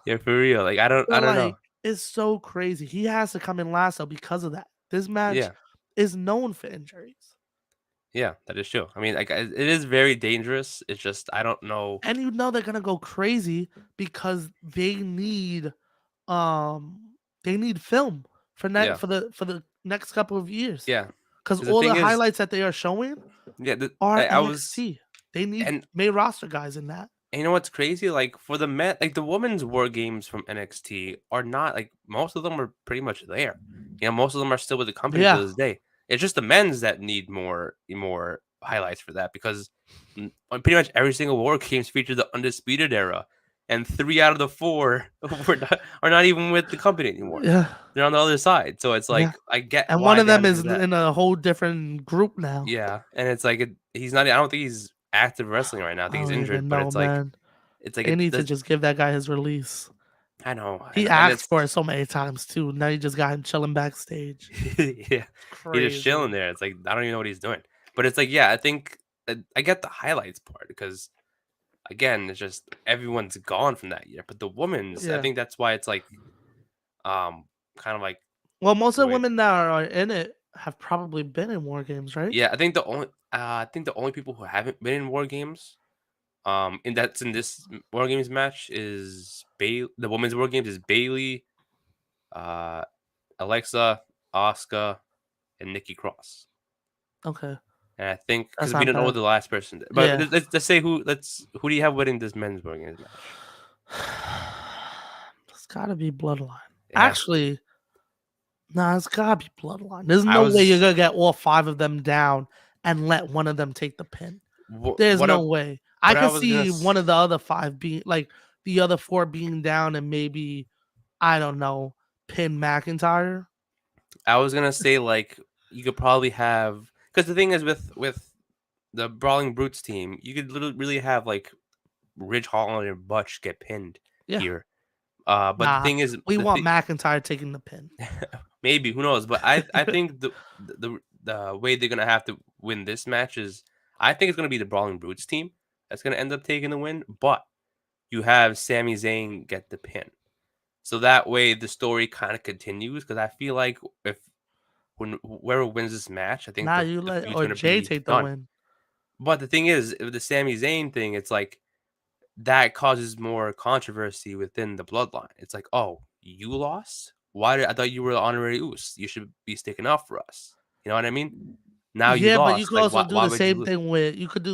Yeah, for real. Like I don't know. It's so crazy. He has to come in last though because of that. This match is known for injuries. Yeah, that is true. I mean, like it is very dangerous. It's just I don't know. And you know they're gonna go crazy because they need film for the next couple of years. Yeah. Because all the highlights that they are showing are NXT. They need main roster guys in that. And you know what's crazy? Like for the men, like the women's War Games from NXT are not like most of them are pretty much there. You know, most of them are still with the company to this day. It's just the men's that need more highlights for that because pretty much every single War Games features the Undisputed Era, and 3 out of the 4 are not even with the company anymore. Yeah, they're on the other side. So it's like I get, and one of them is in a whole different group now. Yeah, and it's like he's not. I don't think he's active wrestling right now. I think he's injured. But it's like they need to just give that guy his release. I know. He asked for it so many times too. Now you just got him chilling backstage. Yeah, he's just chilling there. It's like I don't even know what he's doing. But it's like, yeah, I think I get the highlights part because, again, it's just everyone's gone from that year. But the women's, I think that's why it's like, kind of like. Well, most of the women that are in it have probably been in War Games, right? Yeah, I think the only people who haven't been in War Games, in this War Games match is the women's War Games is Bayley, Alexa, Asuka, and Nikki Cross. Okay. And I think because we don't know the last person, but let's say who do you have winning this men's War Games match? It's gotta be Bloodline. Actually, it's gotta be Bloodline. There's no way you're gonna get all 5 of them down and let one of them take the pin. There's no way. I could see one of the other 5 being like the other 4 being down and maybe I don't know, pin McIntyre. I was gonna say like you could probably have, because the thing is with the Brawling Brutes team, you could really have like Ridge Holland and Butch get pinned here. But the thing is, we want McIntyre taking the pin. Maybe, who knows? But I think the way they're gonna have to win this match is, I think it's gonna be the Brawling Brutes team that's gonna end up taking the win. But you have Sami Zayn get the pin, so that way the story kind of continues. Because I feel like whoever wins this match, I think you let Jay take the win. But the thing is, with the Sami Zayn thing, it's like that causes more controversy within the bloodline. It's like, oh, you lost? I thought you were the honorary Uso. You should be sticking up for us. You know what I mean? Now you lost. But you could also do the same thing with. You could do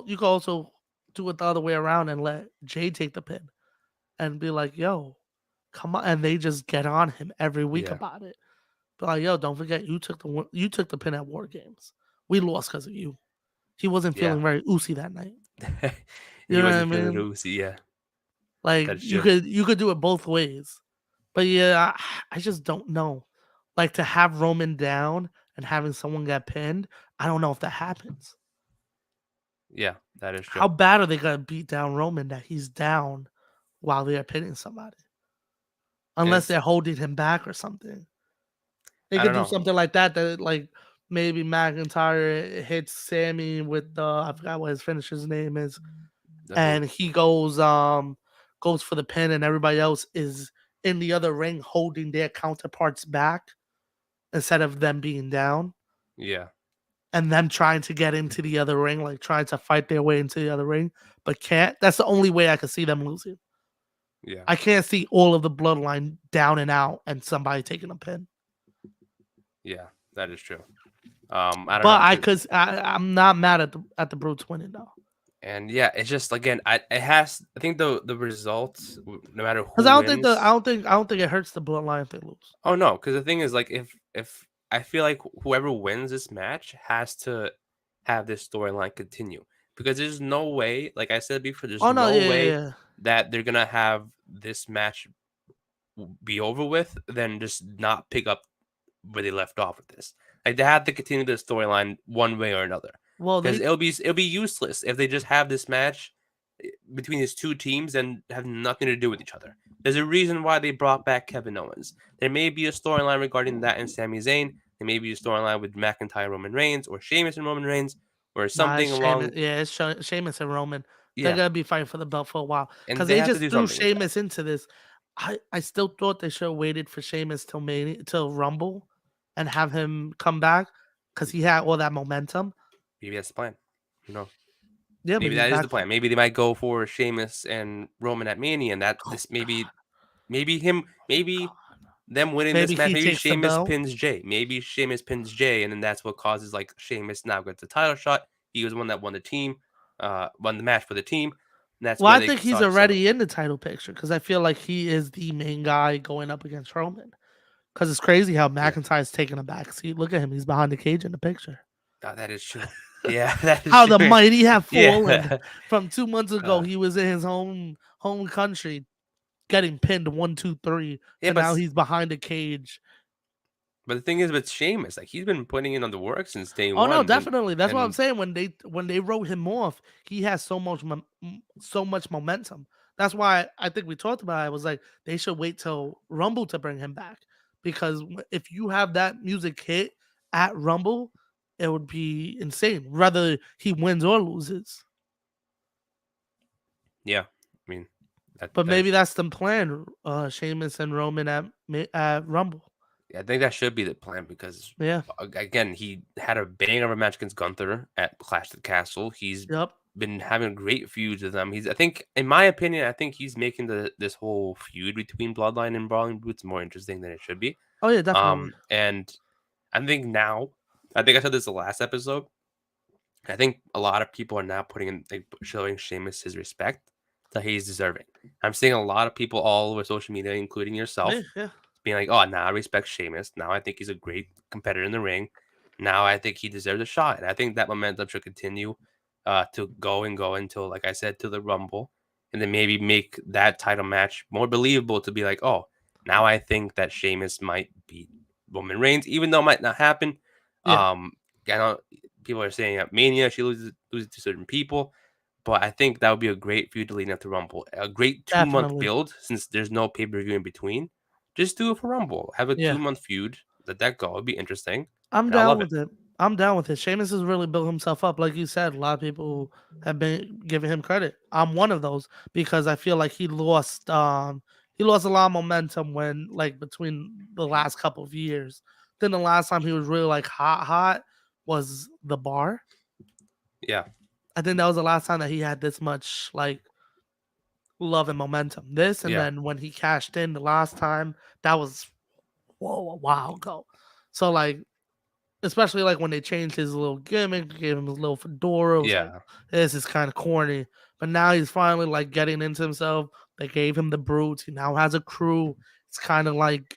you could also do it the other way around and let Jay take the pin and be like, yo, come on. And they just get on him every week Yeah. about it. But like, yo, don't forget you took the pin at War Games. We lost because of you. He wasn't Yeah. feeling very oozy that night. You He know what I wasn't feeling mean? Lucy. Yeah, Like that's you true. could do it both ways. But yeah, I just don't know. Like to have Roman down and having someone get pinned, I don't know if that happens. Yeah, that is How true. bad are they gonna beat down Roman that he's down while they're pinning somebody? And Unless it's they're holding him back or something. They I could don't do know. something like that. That like maybe McIntyre hits Sammy with the I forgot what his finisher's name is, Who? and he goes for the pin, and everybody else is in the other ring holding their counterparts back instead of them being down, Yeah, and them trying to get into the other ring, like trying to fight their way into the other ring, but can't. That's the only way I could see them losing. yeah, I can't see all of the bloodline down and out and somebody taking a pin. yeah. That is true. I don't But know. I'm not mad at the Brutes winning though. And yeah, it's just again, it has. I think the results, no matter Because who wins. I don't think it hurts the bloodline if they lose. Oh no, because the thing is, like, if I feel like whoever wins this match has to have this storyline continue because there's no way, like I said before, there's Oh no, no yeah, yeah, way yeah. that they're gonna have this match be over with, then just not pick up where they left off with this. Like they have to continue the storyline one way or another Well, because they it'll be useless if they just have this match between these two teams and have nothing to do with each other. There's a reason why they brought back Kevin Owens. There may be a storyline regarding that and Sami Zayn. There may be a storyline with McIntyre, Roman Reigns, or Sheamus and Roman Reigns, or nah, it's something Sheamus. along. Yeah, it's Sheamus and Roman. They're Yeah, gonna be fighting for the belt for a while and because they they have to just do threw something with that. Sheamus into this. I still thought they should have waited for Sheamus till Rumble, and have him come back because he had all that momentum. Maybe that's the plan. Who knows? Yeah, but Maybe he's that is back. the plan. Maybe they might go for Sheamus and Roman at Mania, and that Oh this God, maybe them winning maybe this match. he Maybe takes the Sheamus belt. pins Jay. Maybe Sheamus pins Jay, and then that's what causes like Sheamus now gets the title shot. He was the one that won the team, won the match for the team. And that's Well, where I they think he's start celebrating. already in the title picture because I feel like he is the main guy going up against Roman. Because it's crazy how Yeah, McIntyre's taking a back seat. Look at him; he's behind the cage in the picture. that is true. Yeah, that is How the true. mighty have fallen Yeah, from 2 months ago. uh, He was in his home country getting pinned 1, 2, 3 yeah, to now he's behind the cage. but the thing is with Sheamus, like he's been putting in on the work since day Oh no, one. When definitely. That's what I'm and saying. When they wrote him off, he has so much momentum. That's why I think we talked about it. I was like, they should wait till Rumble to bring him back because if you have that music hit at Rumble, it would be insane. Whether he wins or loses. yeah, I mean But that maybe is. that's the plan. Sheamus and Roman at Rumble. I think that should be the plan because Yeah. again, he had a banger of a match against Gunther at Clash of the Castle. He's Yep. been having great feuds with them. I think, in my opinion, I think he's making this whole feud between Bloodline and Brawling Brutes more interesting than it should be. Oh yeah, definitely. And I think now, I think I said this the last episode. I think a lot of people are now putting in, like, showing Sheamus his respect that he's deserving. I'm seeing a lot of people all over social media, including Yeah, yourself, yeah. being like, "Oh, now I respect Sheamus. Now I think he's a great competitor in the ring. Now I think he deserves a shot." And I think that momentum should continue to go and go until, like I said, to the Rumble, and then maybe make that title match more believable to be like, "Oh, now I think that Sheamus might beat Roman Reigns, even though it might not happen." Yeah, I know people are saying at Mania she loses to certain people, but I think that would be a great feud leading up to Rumble. A great 2 month definitely. build since there's no pay per view in between. Just do it for Rumble. Have a Yeah. 2 month feud. Let that go. It'd be interesting, I'm and I down love it. with it. I'm down with it. Sheamus has really built himself up. Like you said, a lot of people have been giving him credit. I'm one of those because I feel like he lost a lot of momentum when like between the last couple of years. Then the last time he was really like hot was the bar. Yeah, I think that was the last time that he had this much like love and momentum. This and yeah, then when he cashed in the last time, that was whoa a while ago. So like especially like when they changed his little gimmick, gave him his little fedora. It was like, Yeah. this is kind of corny. But now he's finally like getting into himself. They gave him the brutes. He now has a crew. It's kind of like,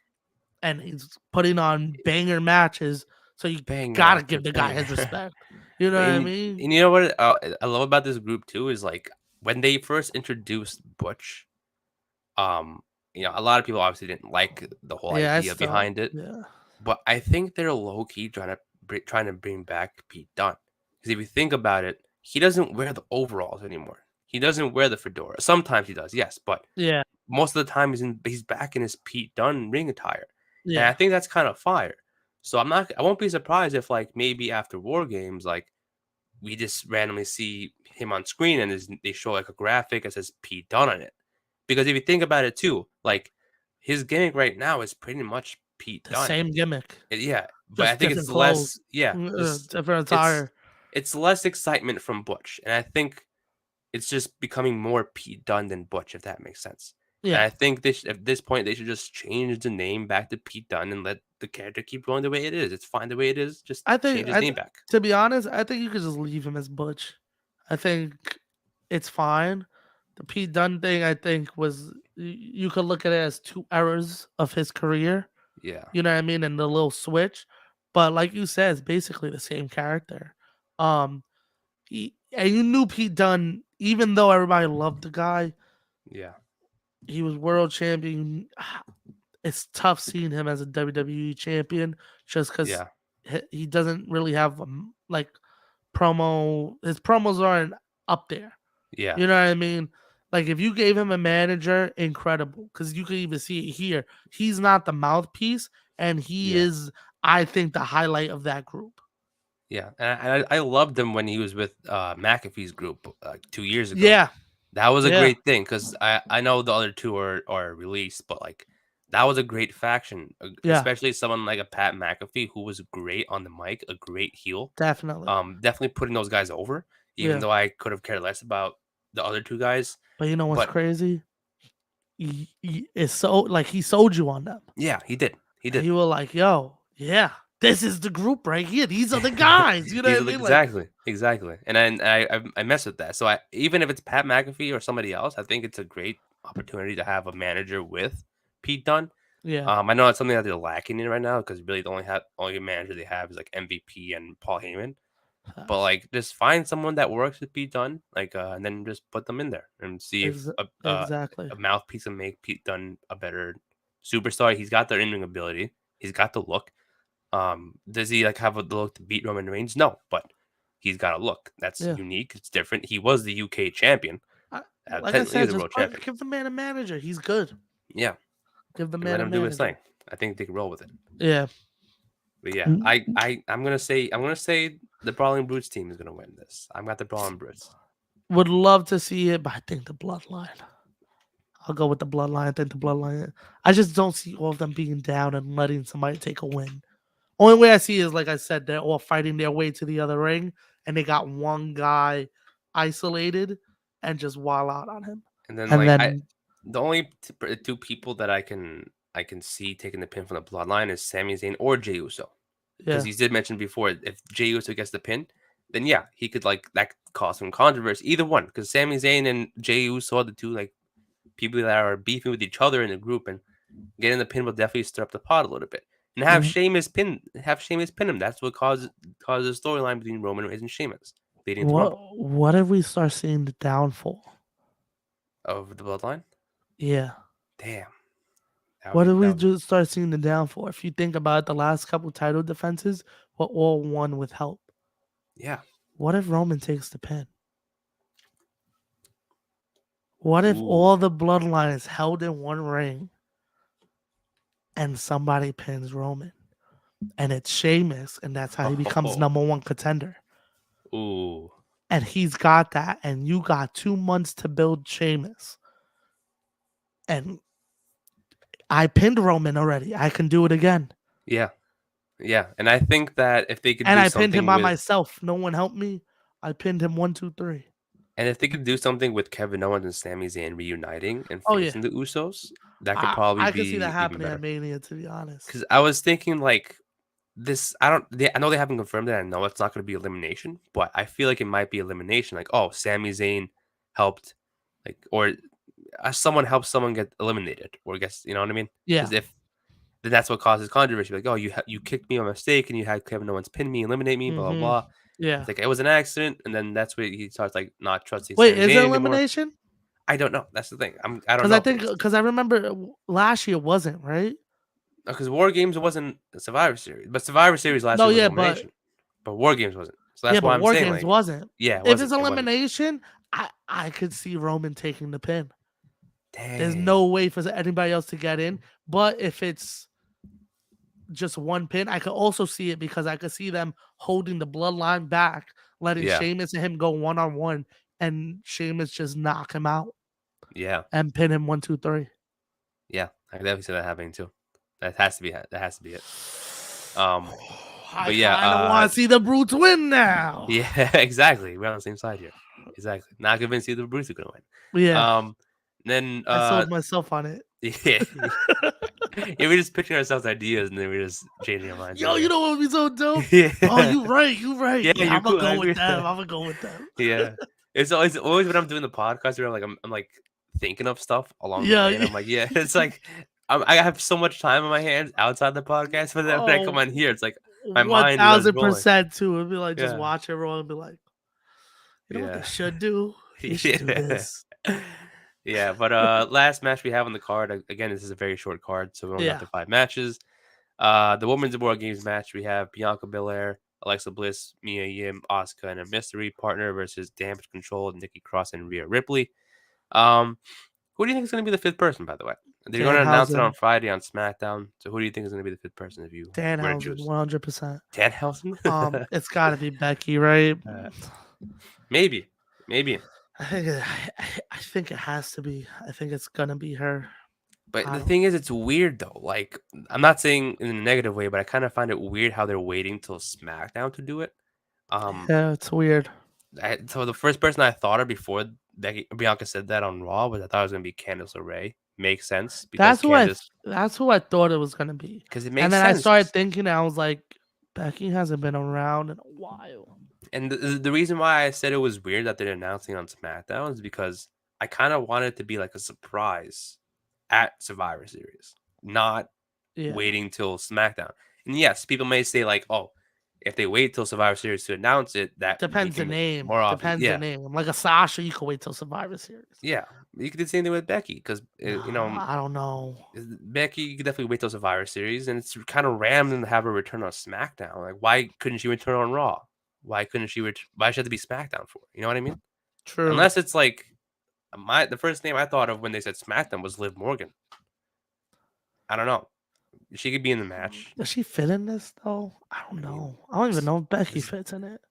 and he's putting on banger matches. So you Banger gotta after give the guy his banger. respect. You know what I and, mean? and you know what I love about this group too is like when they first introduced Butch, um, a lot of people obviously didn't like the whole Yeah, I idea still, behind it, yeah, but I think they're low key trying to bring back Pete Dunne because if you think about it, he doesn't wear the overalls anymore. He doesn't wear the fedora. Sometimes he does, yes, but yeah, most of the time he's back in his Pete Dunne ring attire, and I yeah. think that's kind of fire. So I won't be surprised if like maybe after War Games, like we just randomly see him on screen and they show like a graphic that says Pete Dunne on it. Because if you think about it too, like his gimmick right now is pretty much Pete The Dunne. same gimmick, Yeah, but I just think different it's clothes, less. Yeah, just different it's attire. it's less excitement from Butch, and I think it's just becoming more Pete Dunne than Butch, if that makes sense. And Yeah, I think at this point they should just change the name back to Pete Dunne and let the character keep going the way it is. It's fine the way it is. Just I think change his name back. to be honest, I think you could just leave him as Butch. I think it's fine. The Pete Dunne thing, I think, was you could look at it as two eras of his career. Yeah, You know what I mean? And the little switch. But like you said, it's basically the same character. Um, and you knew Pete Dunne, even though everybody loved the guy, yeah, he was world champion. It's tough seeing him as a WWE champion just because yeah, he doesn't really have like promo. His promos aren't up there. yeah, You know what I mean? Like if you gave him a manager, incredible. Because you can even see it here. He's not the mouthpiece, and he yeah. is, I think, the highlight of that group. Yeah, and I loved him when he was with McAfee's group like 2 years ago. Yeah, That was a yeah, great thing because I know the other two are released, but like that was a great faction, yeah, especially someone like a Pat McAfee who was great on the mic, a great heel. definitely. Definitely putting those guys over, even Yeah. though I could have cared less about the other two guys. But you know what's But crazy? It's so like he sold you on them. yeah, he did, he And did. you were like, yo, yeah, this is the group right here. These are the guys. You know These what are I mean? Like, exactly, and I mess with that. So even if it's Pat McAfee or somebody else, I think it's a great opportunity to have a manager with Pete Dunne. yeah, I know it's something that they're lacking in right now because really the only manager they have is like MVP and Paul Heyman. But facts. like, just find someone that works with Pete Dunne, like, and then just put them in there and see if Exactly. a mouthpiece will make Pete Dunne a better superstar. He's got the in-ring ability. He's got the look. Does he like have the look to beat Roman Reigns? No, but he's got a look that's Yeah. unique. It's different. He was the UK champion. Like I Technically, he said, was a just world champion. give the man a manager. He's good. Yeah, Give the and let man a him do his thing. manager. I think they can roll with it. Yeah. But yeah, Mm, I'm gonna say the Brawling Brutes team is gonna win this. I've got the Brawling Brutes. Would love to see it, but I think the bloodline. I'll go with the bloodline. I think the bloodline. I just don't see all of them being down and letting somebody take a win. Only way I see is like I said, they're all fighting their way to the other ring, and they got one guy isolated and just wall out on him. And then And like then the only two people that I can see taking the pin from the Bloodline is Sami Zayn or Jey Uso, because yeah, he did mention before if Jey Uso gets the pin, then yeah, he could like that could cause some controversy. Either one, because Sami Zayn and Jey Uso are the two like people that are beefing with each other in the group, and getting the pin will definitely stir up the pot a little bit. And have Sheamus pin him. That's what causes the storyline between Roman Reigns and Sheamus leading to Rumble what if we start seeing the downfall? of the Bloodline. Yeah. Damn, What if that we would be just start seeing the downfall? If you think about it, the last couple title defenses were all won with help. yeah. What if Roman takes the pin? What if Ooh. all the bloodline is held in one ring and somebody pins Roman? And it's Sheamus, and that's how he becomes number one contender. Ooh. And he's got that, and you got 2 months to build Sheamus. And I pinned Roman already. I can do it again. Yeah. Yeah. And I think that if they could And do I pinned him something by with myself. No one helped me. I pinned him 1, 2, 3. and if they could do something with Kevin Owens and Sami Zayn reuniting and Oh yeah, facing the Usos, that could probably I could see that be even happening at better. Mania, to be honest. Because I was thinking like I know they haven't confirmed it. I know it's not going to be elimination, but I feel like it might be elimination. Like, oh, Sami Zayn helped, like, or someone helps someone get eliminated, or gets, you know what I mean? Yeah. Because if then that's what causes controversy. Like, oh, you kicked me on mistake, and you had Kevin Owens pin me, eliminate me, blah blah Mm-hmm. blah. Yeah. It's like it was an accident, and then that's where he starts like not trusting Wait, Sami is it Zayn anymore. elimination? I don't know. That's the thing. I don't Because I know think because I remember last year wasn't right. because War Games wasn't a Survivor Series, but Survivor Series last No, year was yeah, but elimination, but War Games wasn't. So that's why I'm War saying Games like, wasn't. yeah, it If wasn't. it's It wasn't. elimination, I could see Roman taking the pin. There's Dang. no way for anybody else to get in. But if it's just one pin, I could also see it because I could see them holding the bloodline back, letting Yeah. Sheamus and him go 1-on-1, and Sheamus just knock him out Yeah. and pin him 1, 2, 3. Yeah. I can definitely see that happening too. That has to be it. I But yeah, kind of want to see the Brutes win now. Yeah, exactly. We're on the same side here. Exactly. Not convinced either Bruce is gonna win. Yeah. Then I sold myself on it. yeah, yeah, we're just pitching ourselves ideas and then we're just changing our minds. Yo, you know what would be so dope? Yeah. Oh, you right. Yeah, Yeah, you're I'm gonna cool. I go agree. with them. I'm gonna go with them. Yeah. It's always when I'm doing the podcast where I'm like thinking of stuff along the Yeah, way. And I'm like, yeah, it's like I have so much time on my hands outside the podcast, but then when I come on here, it's like my mind was rolling. 1000% too. It'd be like just Yeah. watch everyone and be like, you know what Yeah. they should do? They should do this. Yeah, but last match we have on the card, again, this is a very short card, so we only got the 5 matches. The Women's War Games match, we have Bianca Belair, Alexa Bliss, Mia Yim, Asuka, and a mystery partner versus Damage Control, Nikki Cross, and Rhea Ripley. Who do you think is going to be the 5th person, by the way? They're going to announce it on Friday on SmackDown. So who do you think is going to be the 5th person if you were to choose? 100%. Danhausen? It's got to be Becky, right? Maybe. I think it has to be. I think it's gonna be her. But the thing is, it's weird though. Like, I'm not saying in a negative way, but I kind of find it weird how they're waiting till SmackDown to do it. Yeah, it's weird. So the first person I thought of before Bianca said that on Raw was I thought it was gonna be Candice LeRae. Makes sense because that's who I thought it was gonna be. Because it makes sense. And then sense. I started thinking, I was like, Becky hasn't been around in a while. And the reason why I said it was weird that they're announcing on SmackDown is because I kind of wanted it to be like a surprise at Survivor Series, not waiting till SmackDown. And yes, people may say like, oh, if they wait till Survivor Series to announce it, that depends the name. More often. Depends the name. Like a Sasha, you can wait till Survivor Series. Yeah, you could do the same thing with Becky because you know I don't know. Becky, you could definitely wait till Survivor Series, and it's kind of random to have her return on SmackDown. Like, why couldn't she return on Raw? Why couldn't she? Why should it have to be SmackDown for? You know what I mean? True. Unless it's like the first name I thought of when they said SmackDown was Liv Morgan. I don't know. She could be in the match. Does she fit in this though? I don't know. I don't even know if Becky fits in it.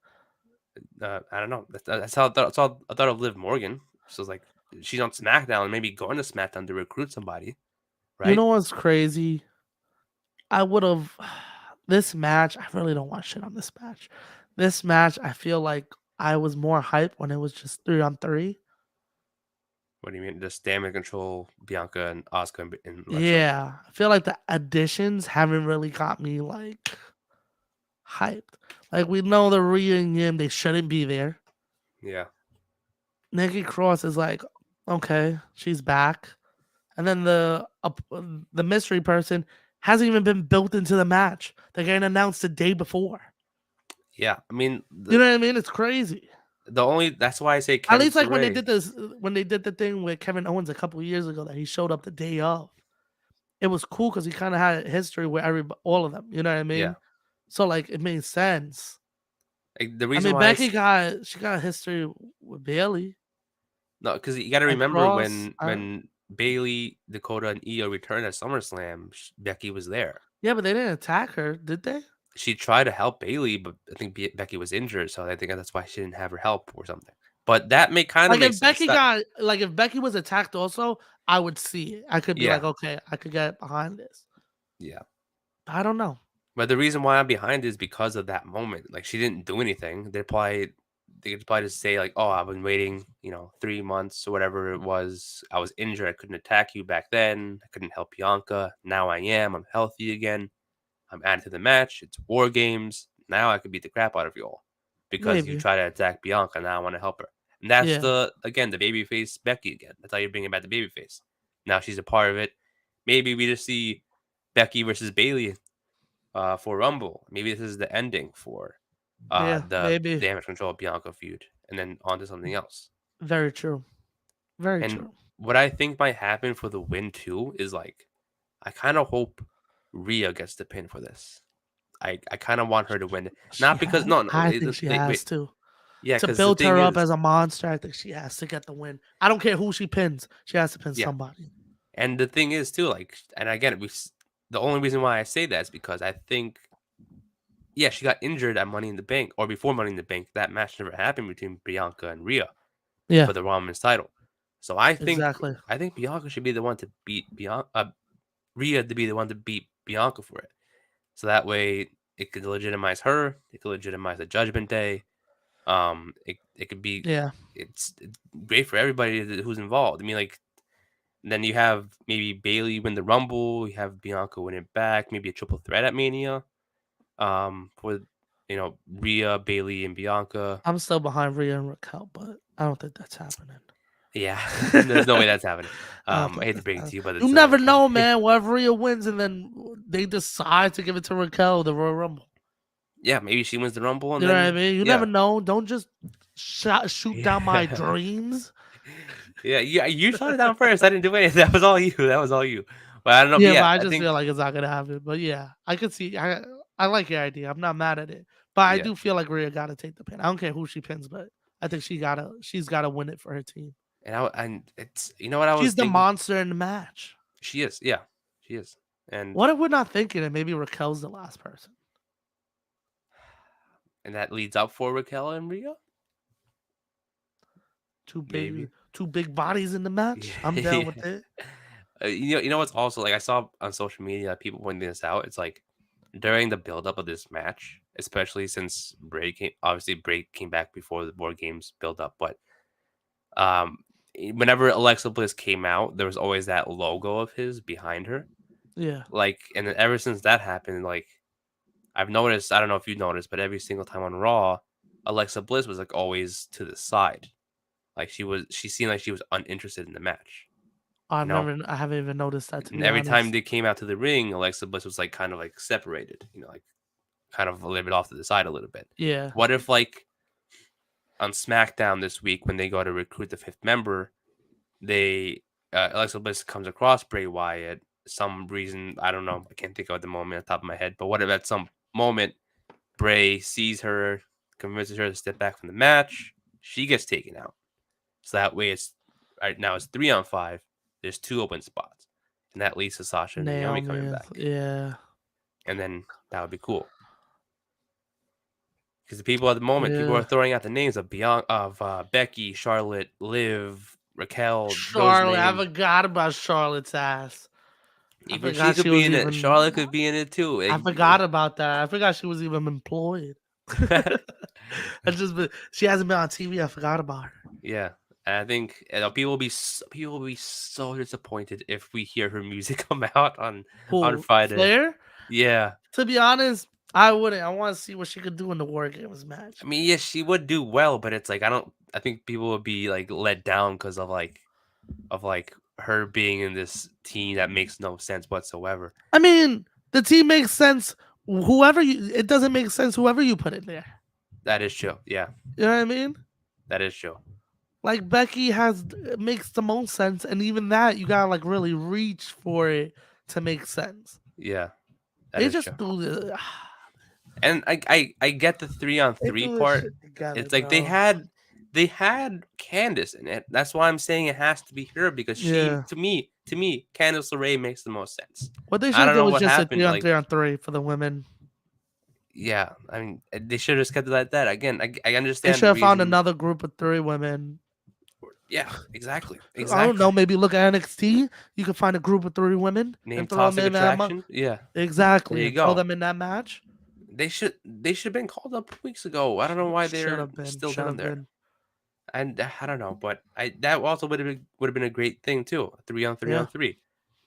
I don't know. That's how I thought of Liv Morgan. So it's like she's on SmackDown and maybe going to SmackDown to recruit somebody. Right? You know what's crazy? I would have this match. I really don't want shit on this match. This match, I feel like I was more hyped when it was just 3-on-3. What do you mean? Just Damage Control, Bianca and Asuka and Alexa? Yeah, I feel like the additions haven't really got me like hyped. Like we know the reunion, they shouldn't be there. Yeah. Nikki Cross is like, okay, she's back, and then the mystery person hasn't even been built into the match. They're getting announced the day before. Yeah, I mean, you know what I mean? It's crazy. That's why I say At least like when they did the thing with Kevin Owens a couple of years ago that he showed up the day of. It was cool because he kind of had a history with all of them. You know what I mean? Yeah. So like it made sense. Like, the reason why Becky got a history with Bayley. No, because you got to remember when Bayley, Dakota, and Io returned at SummerSlam, Becky was there. Yeah, but they didn't attack her, did they? She tried to help Bayley, but I think Becky was injured, so I think that's why she didn't have her help or something. But that may kind of make sense. If Becky was attacked also, I would see it. I could be like, okay, I could get behind this. Yeah. I don't know. But the reason why I'm behind is because of that moment. Like, she didn't do anything. They could probably just say like, oh, I've been waiting, 3 months or whatever it was. I was injured. I couldn't attack you back then. I couldn't help Bianca. Now I am. I'm healthy again. I'm added to the match. It's War Games. Now I could beat the crap out of you all because you Maybe. try to attack Bianca. Now I want to help her. And that's Yeah. the babyface Becky again. That's how you're bringing back the babyface. Now she's a part of it. Maybe we just see Becky versus Bailey for Rumble. Maybe this is the ending for Yeah. the Maybe. Damage Control Bianca feud, and then on to something else. Very true. Very And true. what I think might happen for the win too is like I kind of hope Rhea gets the pin for this. I kind of want her to win. She Not because has. no no I think she has wait to. yeah To because the build thing her up is as a monster, I think she has to get the win. I don't care who she pins. She has to pin yeah somebody. and the thing is too like and again the only reason why I say that is because I think she got injured at Money in the Bank or before Money in the Bank. That match never happened between Bianca and Rhea Yeah. for the Raw Women's title. So I think Exactly. Bianca should be the one to beat Bianca, Rhea to be the one to beat Bianca for it. So that way it could legitimize her. It could legitimize the Judgment Day. It could be Yeah. it's great for everybody who's involved. I mean, like then you have maybe Bailey win the Rumble. You have Bianca win it back. Maybe a triple threat at Mania. For Rhea, Bailey, and Bianca. I'm still behind Rhea and Raquel, but I don't think that's happening. Yeah, there's no way that's happening. I I don't think hate to that's break it happening. to you, but You it's never not know, happening. man. What if Rhea wins and then they decide to give it to Raquel, the Royal Rumble? Yeah, maybe she wins the Rumble and You know what I then mean? You never know. Don't just shoot down my yeah. dreams. Yeah, you shot it down first. I didn't do anything. That was all you. That was all you. But I don't know. But Yeah, but yeah, I I just think feel like it's not gonna happen. But yeah, I could see. I like your idea. I'm not mad at it. But I yeah, do feel like Rhea gotta take the pin. I don't care who she pins, but I think she's gotta win it for her team. and it's what I was She's the thinking. monster in the match. She is. Yeah, she is. And What if we're not thinking it? Maybe Raquel's the last person. that leads up for Raquel and Rhea. Maybe. Two big bodies in the match. I'm down with it. You know what's also like I saw on social media people pointing this out. It's like during the build-up of this match, especially since Bray came back before the War Games build-up, but whenever Alexa Bliss came out, there was always that logo of his behind her. Yeah. Like, and then ever since that happened, like I've noticed, I don't know if you noticed, but every single time on Raw, Alexa Bliss was like always to the side. Like she seemed like she was uninterested in the match. I I haven't even noticed that, to And be every time honest. they came out to the ring, Alexa Bliss was like kind of like separated, like kind of a little bit off to the side a little bit. Yeah. What if like on SmackDown this week when they go to recruit the fifth member, they Alexa Bliss comes across Bray Wyatt. Some reason I don't know, I can't think of at the moment on top of my head. But what if at some moment Bray sees her, convinces her to step back from the match, she gets taken out. So that way it's right now it's 3-on-5. There's 2 open spots, and that leads to Sasha and Naomi coming back. Yeah. And then that would be cool. Because the people at the moment, people are Yeah. throwing out the names of Becky, Charlotte, Liv, Raquel. Charlotte, I Those names. forgot about Charlotte's ass. Even she could be in it. Charlotte could be in it too. I forgot about that. I forgot she was even employed. She hasn't been on TV. I forgot about her. Yeah, and I think people will be so disappointed if we hear her music come out on Friday. Flair? Yeah. To be honest, I wouldn't. I want to see what she could do in the War Games match. I mean, yes, she would do well, but it's like I think people would be like let down because of her being in this team that makes no sense whatsoever. I mean, the team makes sense. It doesn't make sense whoever you put in there. That is true. Yeah. You know what I mean? That is true. Like Becky makes the most sense, and even that you gotta like really reach for it to make sense. Yeah. They just do the. And I get the 3-on-3 part. It's like they had Candice in it. That's why I'm saying it has to be her because she to me Candice LeRae makes the most sense. What they should have done was just a 3-on-3 for the women. Yeah, I mean they should have just kept it like that. Again, I understand. They should have found another group of 3 women. Yeah, exactly. I don't know. Maybe look at NXT. You can find a group of 3 women and throw them in that. Yeah, exactly. There you go. Throw them in that match. They should have been called up weeks ago. I don't know why they're still down there. And I don't know, but that also would have been a great thing too. 3-on-3 on 3.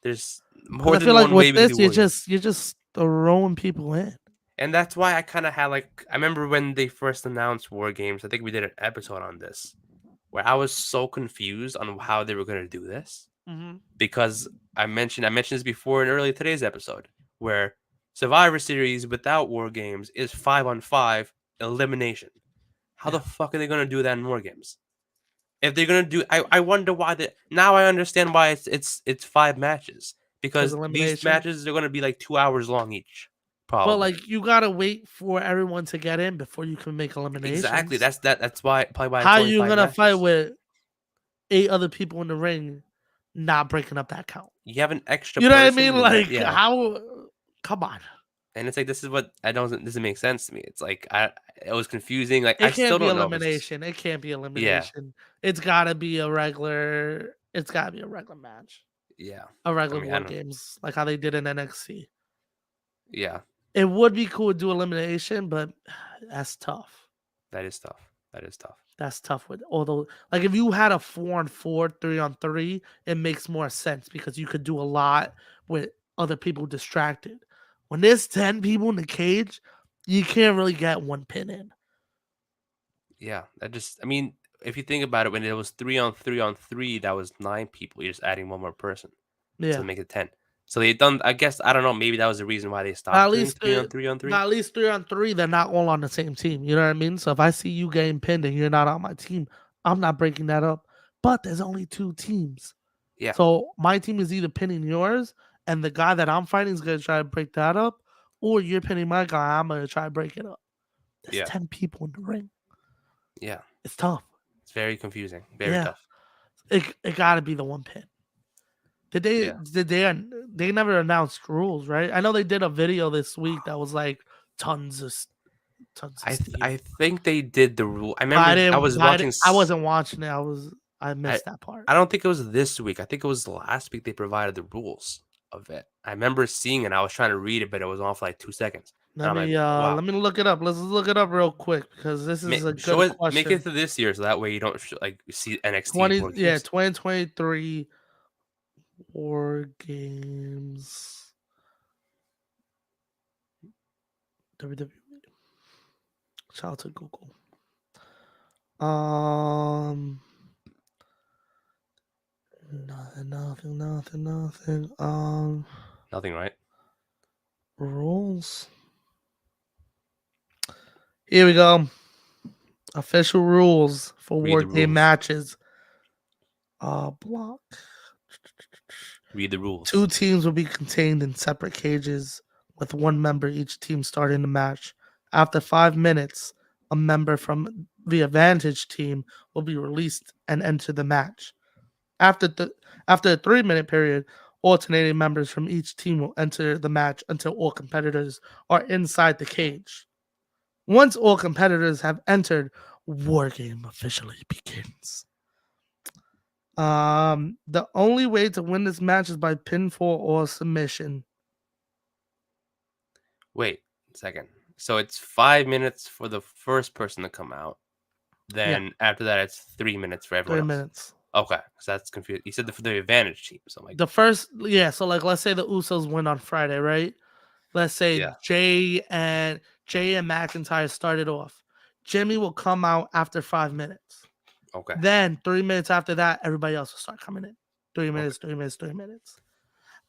There's more than one way we can do it. You're just throwing people in. And that's why I kind of had like I remember when they first announced War Games. I think we did an episode on this where I was so confused on how they were going to do this Mm-hmm. because I mentioned this before in early today's episode where Survivor Series without War Games is 5-on-5 elimination. How the fuck are they going to do that in War Games? If they're gonna do, I wonder why they. Now I understand why it's 5 matches Because because these elimination. matches are gonna be like 2 hours long each, But probably. like you gotta wait for everyone to get in before you can make eliminations. Exactly. That's why probably why How it's are only you 5 gonna fight matches. with 8 other people in the ring, not breaking up that count? You have an extra. You know what I person mean? in there, Like yeah. how? Come on. And it's like this is what I don't doesn't make sense to me. It's like it was confusing. Like It I still can't be don't know if it's elimination. It can't be yeah elimination. It's gotta be a regular. It's gotta be a regular match. yeah. A I regular mean I War don't Games, like how they did in NXT. yeah. It would be cool to do elimination, but that's tough. That is tough. That is tough. That's tough with although like if you had a 4-on-4, 3-on-3, it makes more sense because you could do a lot with other people distracted. When there's 10 people in the cage, you can't really get one pin in. Yeah, I mean, if you think about it, when it was 3-on-3, that was 9 people. You're just adding one more person Yeah. to make it 10. So they done. I guess I don't know. Maybe that was the reason why they At stopped doing least 3-on-3. at least 3-on-3, they're not all on the same team. You know what I mean? So if I see you getting pinned and you're not on my team, I'm not breaking that up. But there's only 2 teams. Yeah, So my team is either pinning yours, and the guy that I'm fighting is gonna try to break that up, or you're pinning my guy. I'm gonna try to break it up. There's yeah, 10 people in the ring. yeah. It's tough. It's very confusing. Very Yeah, tough. it gotta be the one pin. Did Yeah, they never announced rules, right? I know they did a video this week that was like tons of steel. I think they did the rule. I But I remember I didn't. was but watching. I wasn't watching it. I I missed that part. I don't think it was this week. I think it was last week they provided the rules of it. I remember seeing it. I was trying to read it, but it was on for like 2 seconds. And I'm like, wow. Let me look it up. Let's look it up real quick because this is a Show good it. Make question. it to this year, so that way you don't like see NXT War Games. 2023 War Games WWE. Shout out to Google. Nothing. Nothing, right? Rules. Here we go. Official rules for Read War the Game rules. matches. Block. Read the rules. 2 teams will be contained in separate cages with 1 member each team starting the match. After 5 minutes, a member from the advantage team will be released and enter the match. After a 3-minute period, alternating members from each team will enter the match until all competitors are inside the cage. Once all competitors have entered, War Game officially begins. The only way to win this match is by pinfall or submission. Wait a second. So it's 5 minutes for the first person to come out. Then after that, it's 3 minutes for everyone 3 else. minutes. Okay, so that's confused. You said for the advantage team, so I'm like The first, so like let's say the Usos win on Friday, right? Let's say Yeah. Jay and McIntyre started off. Jimmy will come out after 5 minutes. okay. Then 3 minutes after that, everybody else will start coming in. 3 minutes, 3 minutes, 3 minutes.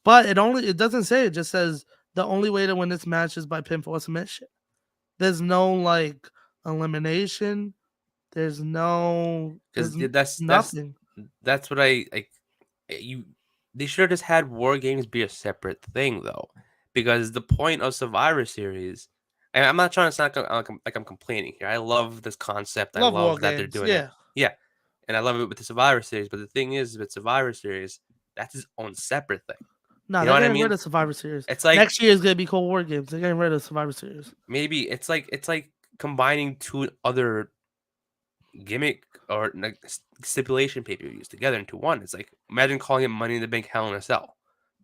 But it doesn't say, it just says the only way to win this match is by pinfall submission. There's no like elimination. There's no Because nothing. that's what I like. They should have just had War Games be a separate thing though, because the point of Survivor Series. And I'm not trying to sound like I'm complaining here. I love this concept. I Love War love that they're Games, doing it. Yeah, and I love it with the Survivor Series. But the thing is, with Survivor Series, that's its own separate thing. No, You they're know what I getting rid mean? of Survivor Series. It's like Next year is gonna be called War Games. They're getting rid of Survivor Series. maybe it's like combining 2 other gimmick or like stipulation pay-per-views together into one. It's like imagine calling it Money in the Bank Hell in a Cell.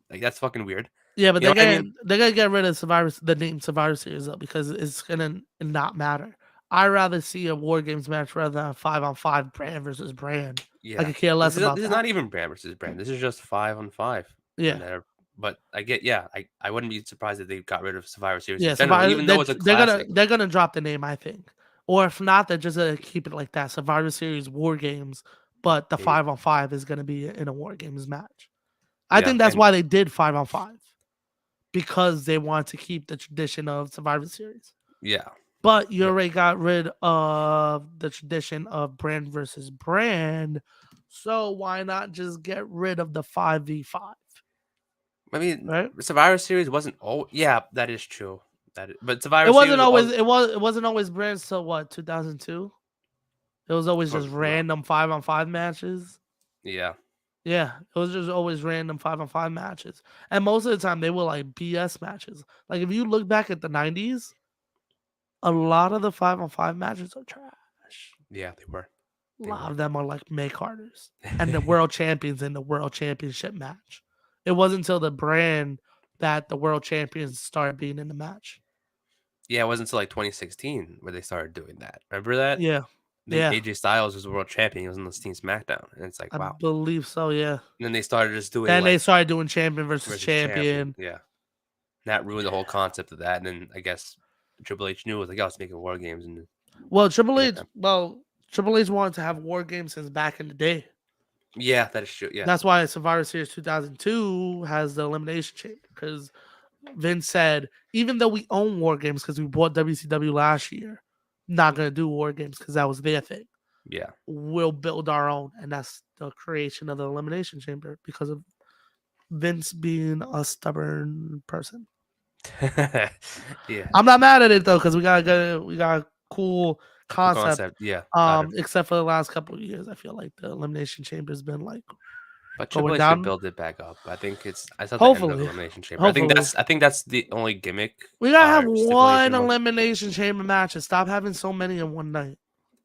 Like that's fucking weird. Yeah, but You know what I mean? they're gonna get rid of the name Survivor Series though, because it's gonna not matter. I'd rather see a War Games match rather than a 5-on-5 brand versus brand. Yeah. I could care less about This is that. not even brand versus brand. This is just 5-on-5. Yeah. And they're But I get, yeah, I wouldn't be surprised if they got rid of Survivor Series Yeah, in general, Survivor. even though it's a They're classic. gonna drop the name, I think, or if not, they're just gonna keep it like that. Survivor Series War Games, but the Maybe. 5-on-5 is gonna be in a War Games match. I Yeah, think that's and why they did 5-on-5 because they want to keep the tradition of Survivor Series. yeah, But you yep. already got rid of the tradition of brand versus brand, so why not just get rid of the 5v5? I mean, Right? Survivor Series wasn't. Oh, yeah, that is true. But It Survivor wasn't Series, always it wasn't always brands till what 2002. It was always just well, random 5-on-5 matches. yeah, Yeah, it was just always random 5-on-5 matches, and most of the time they were like BS matches. Like if you look back at the 90s, a lot of the 5-on-5 matches are trash. yeah, they were. A They lot were. of them are like May Carters and the world champions in the world championship match. It wasn't until the brand that the world champions started being in the match. Yeah, it wasn't until like 2016 where they started doing that. Remember that? Yeah, I think yeah, AJ Styles was the world champion. He was on the Team SmackDown, and it's like, I wow. believe so. Yeah. And then they started just doing Then they like started doing champion versus versus champion. champion. Yeah, that ruined the whole concept of that. And then I guess Triple H knew, was like, "Oh, let's make it war games." And Well, Triple look at H. them. Well, Triple H wanted to have war games since back in the day. Yeah, that is true. Yeah, That's why Survivor Series 2002 has the elimination chamber because Vince said, even though we own war games because we bought WCW last year, not gonna do war games because that was their thing. yeah. We'll build our own, and that's the creation of the elimination chamber because of Vince being a stubborn person. Yeah. I'm not mad at it though because we got a cool Cool concept. Yeah. Out of, Except for the last couple of years, I feel like the elimination chamber's been like but Triple going H should down. build it back up. I think I saw the end of Hopefully, Elimination Chamber. I think that's the only gimmick. we gotta have stipulation one elimination chamber match and stop having so many in one night.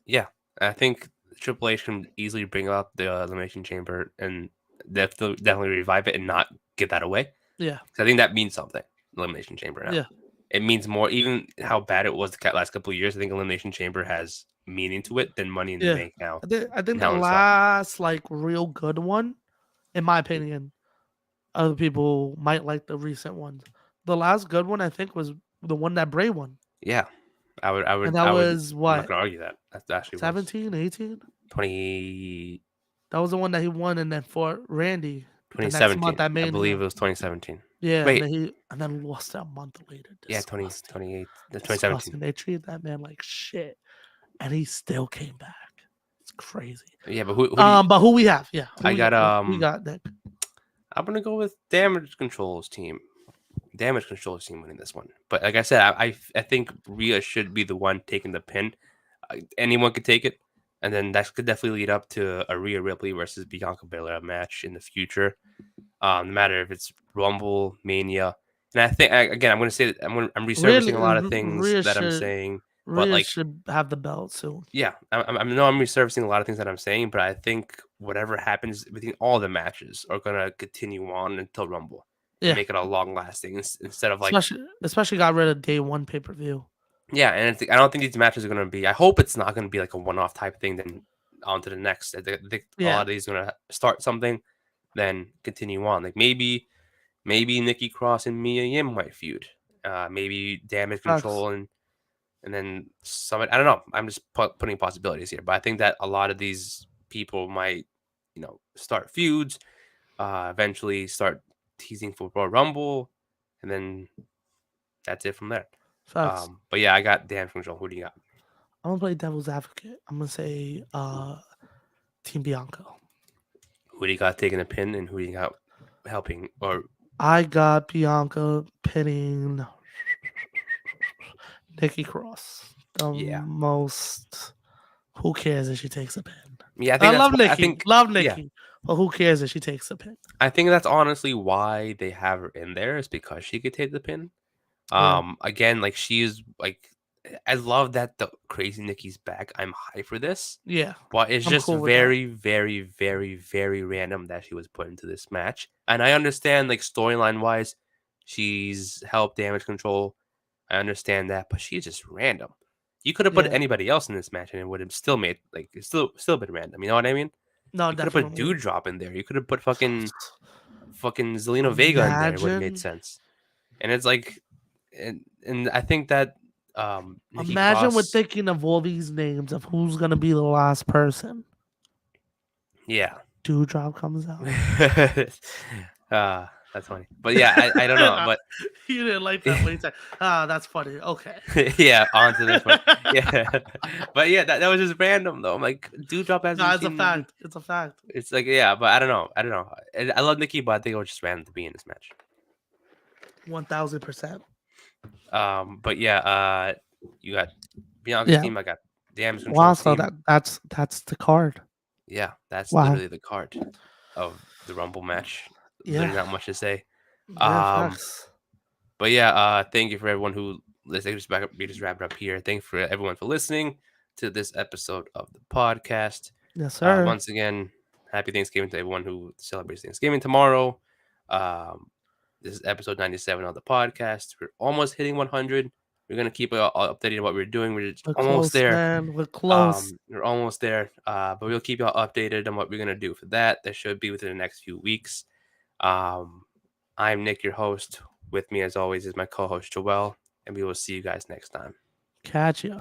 Yeah, I think Triple H can easily bring up the Elimination Chamber and definitely revive it and not get that away. Yeah, I think that means something. Elimination Chamber now. Yeah, it means more. Even how bad it was the last couple of years, I think Elimination Chamber has meaning to it than Money in the Bank now. I think the last like real good one, in my opinion, other people might like the recent ones. The last good one I think was the one that Bray won. Yeah, I would. And that was I'm what? not gonna argue that. That's actually 17, 18? 20. That was the one that he won and then fought Randy. The next 2017. month at I Mania. believe it was 2017. Yeah, Wait. and then lost it a month later. Yeah, Disgusting. 2028. Disgusting. 2017. They treated that man like shit, and he still came back. It's crazy. Yeah, but who but who we have? Yeah, I got we got Nick. I'm gonna go with Damage Control's team. Damage Control's team winning this one. But like I said, I think Rhea should be the one taking the pin. Anyone could take it, and then that could definitely lead up to a Rhea Ripley versus Bianca Belair match in the future. No matter if it's Rumble, Mania, and I think again, I'm gonna say that I'm resurfacing a lot of things Rhea that I'm saying. But Rhea like, should have the belt soon. yeah, I know I'm resurfacing a lot of things that I'm saying, but I think whatever happens between all the matches are gonna continue on until Rumble. Yeah, make it a long lasting instead of like, especially got rid of day one pay-per-view. Yeah, and I don't think these matches are gonna be. I hope it's not gonna be like a one-off type thing. Then on to the next. I think a lot of these are gonna start something, then continue on. Like maybe Nikki Cross and Mia Yim might feud. Maybe Damage Control and then some. I don't know. I'm just putting possibilities here, but I think that a lot of these people might, start feuds. Eventually start teasing for Royal Rumble, and then that's it from there. But yeah, I got Damage Control. Who do you got? I'm gonna play devil's advocate. I'm gonna say Team Bianca. Who do you got taking a pin, and who do you got helping? Or I got Bianca pinning Nikki Cross. Most. Who cares if she takes a pin? Yeah, I love Nikki. Love Nikki. Yeah. But who cares if she takes the pin? I think that's honestly why they have her in there, is because she could take the pin. Again, like, she is like, I love that the crazy Nikki's back. I'm high for this. Yeah. But it's just very, very, very, very random that she was put into this match. And I understand, like, storyline wise, she's helped Damage Control. I understand that, but she's just random. You could have put anybody else in this match and it would have still made, like, it's still been random. You know what I mean? No, you could have put Dewdrop in there. You could have put fucking fucking Zelina Vega in there, it would have made Imagine, sense. And it's like, and I think that Nikki imagine we're Cross, thinking of all these names of who's gonna be the last person. yeah. Dewdrop comes out. That's funny. But yeah, I don't know. But You didn't like that when you said, that's funny. Okay. yeah, on to the next one. Yeah. But yeah, that was just random though. I'm like, Dewdrop hasn't No, it's a seen. fact. It's a fact. It's like, yeah, but I don't know. I love Nikki, but I think it was just random to be in this match. 1000%. But yeah, you got Bianca's team. I got Damage Control Wow, so team. that's the card. Yeah, that's Wow. literally the card of the Rumble match. Yeah. There's not much to say. Yeah, facts. But yeah, thank you for everyone who listened. We just wrapped it up here. Thank you for everyone for listening to this episode of the podcast. Yes, sir. Once again, happy Thanksgiving to everyone who celebrates Thanksgiving tomorrow. This is episode 97 of the podcast. We're almost hitting 100. We're gonna keep updating what we're doing. We're almost there. Man. We're close. We're almost there. But we'll keep y'all updated on what we're gonna do for that. That should be within the next few weeks. I'm Nick, your host. With me, as always, is my co-host Joel, and we will see you guys next time. Catch ya.